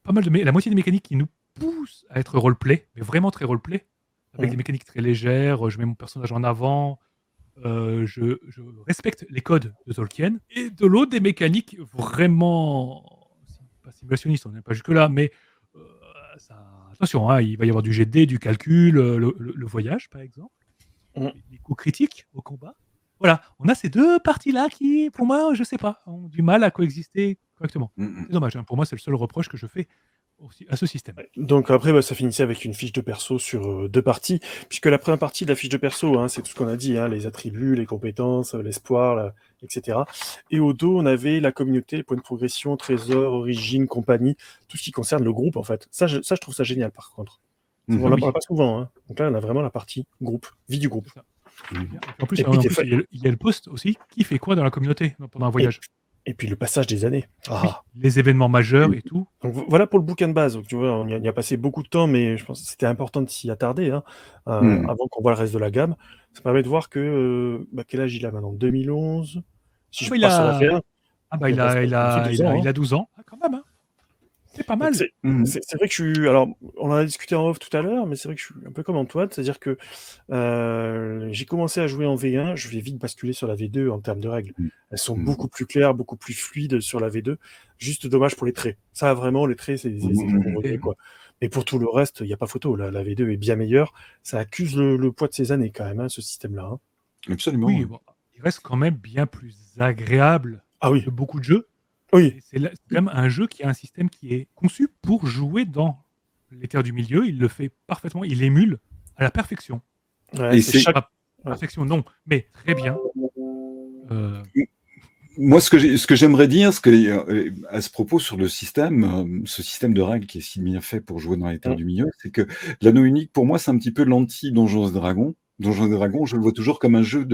pas mal la moitié des mécaniques qui nous poussent à être roleplay, mais vraiment très roleplay, avec des mécaniques très légères. Je mets mon personnage en avant. Je respecte les codes de Tolkien. Et de l'autre, des mécaniques vraiment, pas simulationnistes, on n'est pas jusque-là, mais attention, hein, il va y avoir du jet de dés, du calcul, le voyage, par exemple, Mm. les coups critiques au combat. Voilà, on a ces deux parties-là qui, pour moi, je sais pas, ont du mal à coexister correctement. Mm. C'est dommage, hein. Pour moi, c'est le seul reproche que je fais à ce système. Donc après, ça finissait avec une fiche de perso sur 2 parties, puisque la première partie de la fiche de perso, hein, c'est tout ce qu'on a dit, hein, les attributs, les compétences, l'espoir, etc. Et au dos, on avait la communauté, les points de progression, trésor, origine, compagnie, tout ce qui concerne le groupe en fait. Ça, je trouve ça génial par contre. Mhm. On n'en Oui. parle pas souvent. Hein. Donc là, on a vraiment la partie groupe, vie du groupe. C'est ça. Mm. En plus, Et puis, il y a le post aussi qui fait quoi dans la communauté pendant un voyage. Et puis le passage des années. Oui, les événements majeurs et tout. Donc voilà pour le bouquin de base. Donc, tu vois, on y a passé beaucoup de temps, mais je pense que c'était important de s'y attarder hein, avant qu'on voit le reste de la gamme. Ça permet de voir que quel âge il a maintenant 2011. Si je passe sur la V1. Il a 12 ans. Ah, quand même, hein. C'est pas mal. C'est vrai que je suis. Alors, on en a discuté en off tout à l'heure, mais c'est vrai que je suis un peu comme Antoine, c'est-à-dire que j'ai commencé à jouer en V1, je vais vite basculer sur la V2 en termes de règles. Elles sont beaucoup plus claires, beaucoup plus fluides sur la V2. Juste dommage pour les traits. Ça, vraiment, les traits, c'est gros regret, quoi. Mais pour tout le reste, il n'y a pas photo. La V2 est bien meilleure. Ça accuse le poids de ces années, quand même, hein, ce système-là. Hein. Absolument. Oui, Ouais. bon, il reste quand même bien plus agréable Ah que oui, beaucoup de jeux. oui. Et c'est quand même un jeu qui a un système qui est conçu pour jouer dans les terres du milieu. Il le fait parfaitement, il émule à la perfection. Ouais, Et c'est c'est chaque. Pas Ouais. perfection, non, mais très bien. Euh, moi ce que j'aimerais dire, à ce propos sur le système, ce système de règles qui est si bien fait pour jouer dans les terres Mm. du milieu, c'est que l'anneau unique, pour moi, c'est un petit peu l'anti-Donjons et Dragons. Donjons et Dragons, je le vois toujours comme un jeu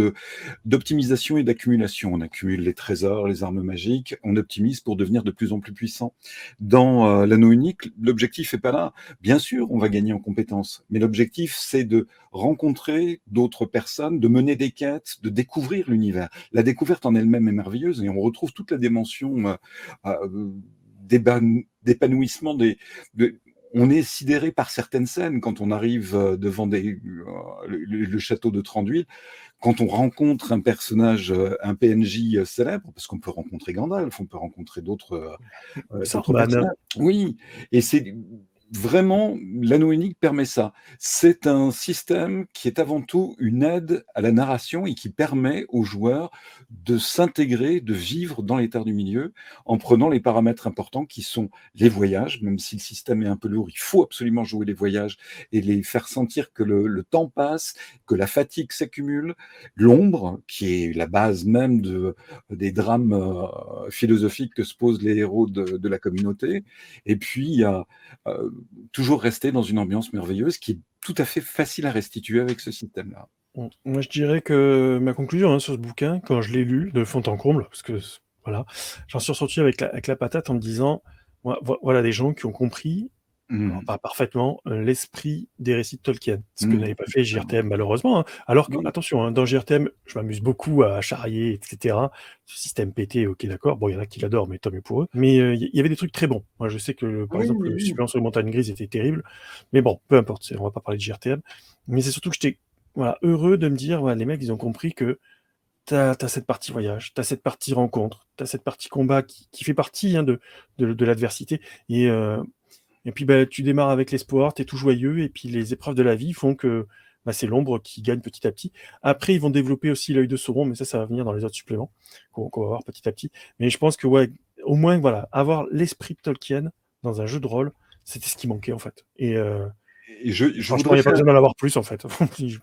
d'optimisation et d'accumulation. On accumule les trésors, les armes magiques, on optimise pour devenir de plus en plus puissant. Dans l'anneau unique, l'objectif est pas là. Bien sûr, on va gagner en compétences, mais l'objectif, c'est de rencontrer d'autres personnes, de mener des quêtes, de découvrir l'univers. La découverte en elle-même est merveilleuse et on retrouve toute la dimension d'épanouissement on est sidéré par certaines scènes quand on arrive devant le château de Tranduil, quand on rencontre un personnage, un PNJ célèbre, parce qu'on peut rencontrer Gandalf, on peut rencontrer d'autres Saruman. personnages. Oui, et c'est vraiment, l'anneau unique permet ça. C'est un système qui est avant tout une aide à la narration et qui permet aux joueurs de s'intégrer, de vivre dans les terres du milieu en prenant les paramètres importants qui sont les voyages, même si le système est un peu lourd, il faut absolument jouer les voyages et les faire sentir que le temps passe, que la fatigue s'accumule, l'ombre, qui est la base même des drames philosophiques que se posent les héros de la communauté, et puis toujours rester dans une ambiance merveilleuse qui est tout à fait facile à restituer avec ce système-là. Moi, je dirais que ma conclusion, hein, sur ce bouquin, quand je l'ai lu de fond en comble, parce que voilà, j'en suis ressorti avec la patate en me disant, voilà des gens qui ont compris, alors Mmh. pas parfaitement, l'esprit des récits de Tolkien. Ce que Mmh. n'avait pas fait Clairement. JRTM malheureusement, hein. Alors que, Oui, attention, hein, dans JRTM, je m'amuse beaucoup à charrier, etc. Ce système pété, ok, d'accord. Bon, il y en a qui l'adorent, mais tant mieux pour eux. Mais il y avait des trucs très bons. Moi, je sais que, par oui, exemple, oui, le oui. supplément sur les montagnes grises était terrible. Mais bon, peu importe, on va pas parler de JRTM. Mais c'est surtout que j'étais, voilà, heureux de me dire, ouais, les mecs, ils ont compris que t'as cette partie voyage, t'as cette partie rencontre, t'as cette partie combat qui fait partie, hein, de l'adversité. Et, et puis bah, tu démarres avec l'espoir, t'es tout joyeux, et puis les épreuves de la vie font que bah, c'est l'ombre qui gagne petit à petit. Après, ils vont développer aussi l'œil de Sauron, mais ça va venir dans les autres suppléments qu'on va voir petit à petit. Mais je pense que ouais, au moins voilà, avoir l'esprit de Tolkien dans un jeu de rôle, c'était ce qui manquait en fait. Et Et je franchement, il voudrais n'y a pas faire besoin d'en avoir plus en fait.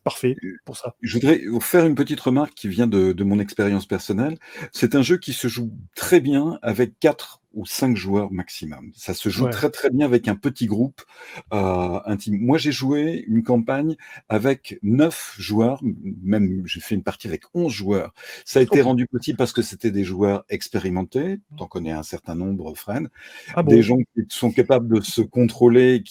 Parfait pour ça. Je voudrais vous faire une petite remarque qui vient de mon expérience personnelle. C'est un jeu qui se joue très bien avec 4 ou 5 joueurs maximum. Ça se joue Ouais. très très bien avec un petit groupe intime. Moi, j'ai joué une campagne avec 9 joueurs, même j'ai fait une partie avec 11 joueurs. Ça a été Oh. rendu possible parce que c'était des joueurs expérimentés, t'en connais un certain nombre, Fred, Ah des bon? gens qui sont capables de se contrôler,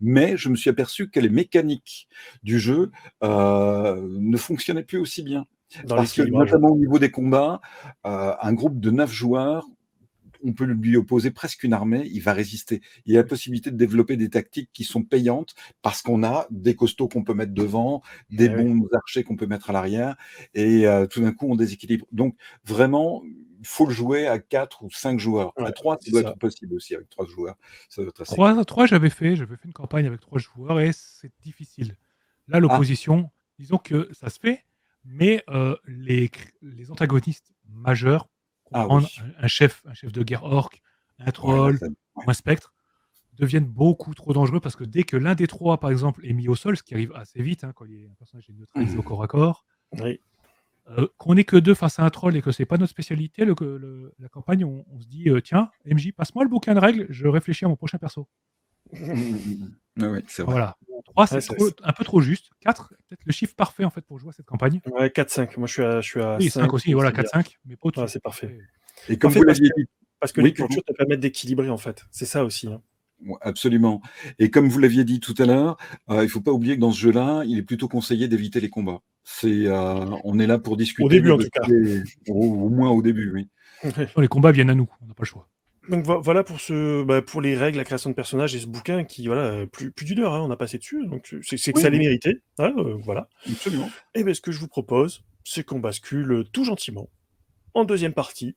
mais je me suis aperçu que les mécaniques du jeu ne fonctionnait plus aussi bien. Dans Parce que, l'équilibrage. notamment au niveau des combats, un groupe de 9 joueurs, on peut lui opposer presque une armée, il va résister. Il y a la possibilité de développer des tactiques qui sont payantes parce qu'on a des costauds qu'on peut mettre devant, des Eh oui. bons archers qu'on peut mettre à l'arrière, et tout d'un coup on déséquilibre. Donc vraiment, il faut le jouer à 4 ou 5 joueurs. Ouais, À 3, ça c'est doit ça. être possible aussi avec 3 joueurs. Ça doit être assez cool. 3, j'avais fait une campagne avec 3 joueurs et c'est difficile. Là, Ah, l'opposition, disons que ça se fait, mais les antagonistes majeurs, ah comprendre oui. un chef de guerre orc, un Ouais, là, troll ouais. ou un spectre, deviennent beaucoup trop dangereux parce que dès que l'un des trois, par exemple, est mis au sol, ce qui arrive assez vite hein, quand un personnage est neutralisé au Mhm. corps à corps, Oui. qu'on n'est que deux face à un troll et que c'est pas notre spécialité, la campagne, on se dit tiens, MJ, passe-moi le bouquin de règles, je réfléchis à mon prochain perso. Ouais, ouais, c'est vrai. Voilà. 3, Ouais, c'est un peu trop juste. 4, peut-être le chiffre parfait en fait pour jouer à cette campagne. ouais, 4-5. Moi, je suis à Oui, 5 5, aussi, voilà, c'est bien. 4-5, mais pas Ouais, au-dessus. c'est parfait. Après, Et comme Parfait vous l'aviez dit, parce que les oui, pardon. cultures te permettent d'équilibrer, en fait. C'est ça aussi, hein. Ouais, absolument. Et comme vous l'aviez dit tout à l'heure, il faut pas oublier que dans ce jeu-là, il est plutôt conseillé d'éviter les combats. On est là pour Au discuter, début, en tout cas. négocier, au moins au début, oui. les combats viennent à nous, on n'a pas le choix. Donc voilà pour les règles, la création de personnages et ce bouquin qui, voilà, plus d'une heure, hein, on a passé dessus. Donc c'est que Oui, ça les oui, méritait, hein, voilà. absolument. Et bien, ce que je vous propose, c'est qu'on bascule tout gentiment en deuxième partie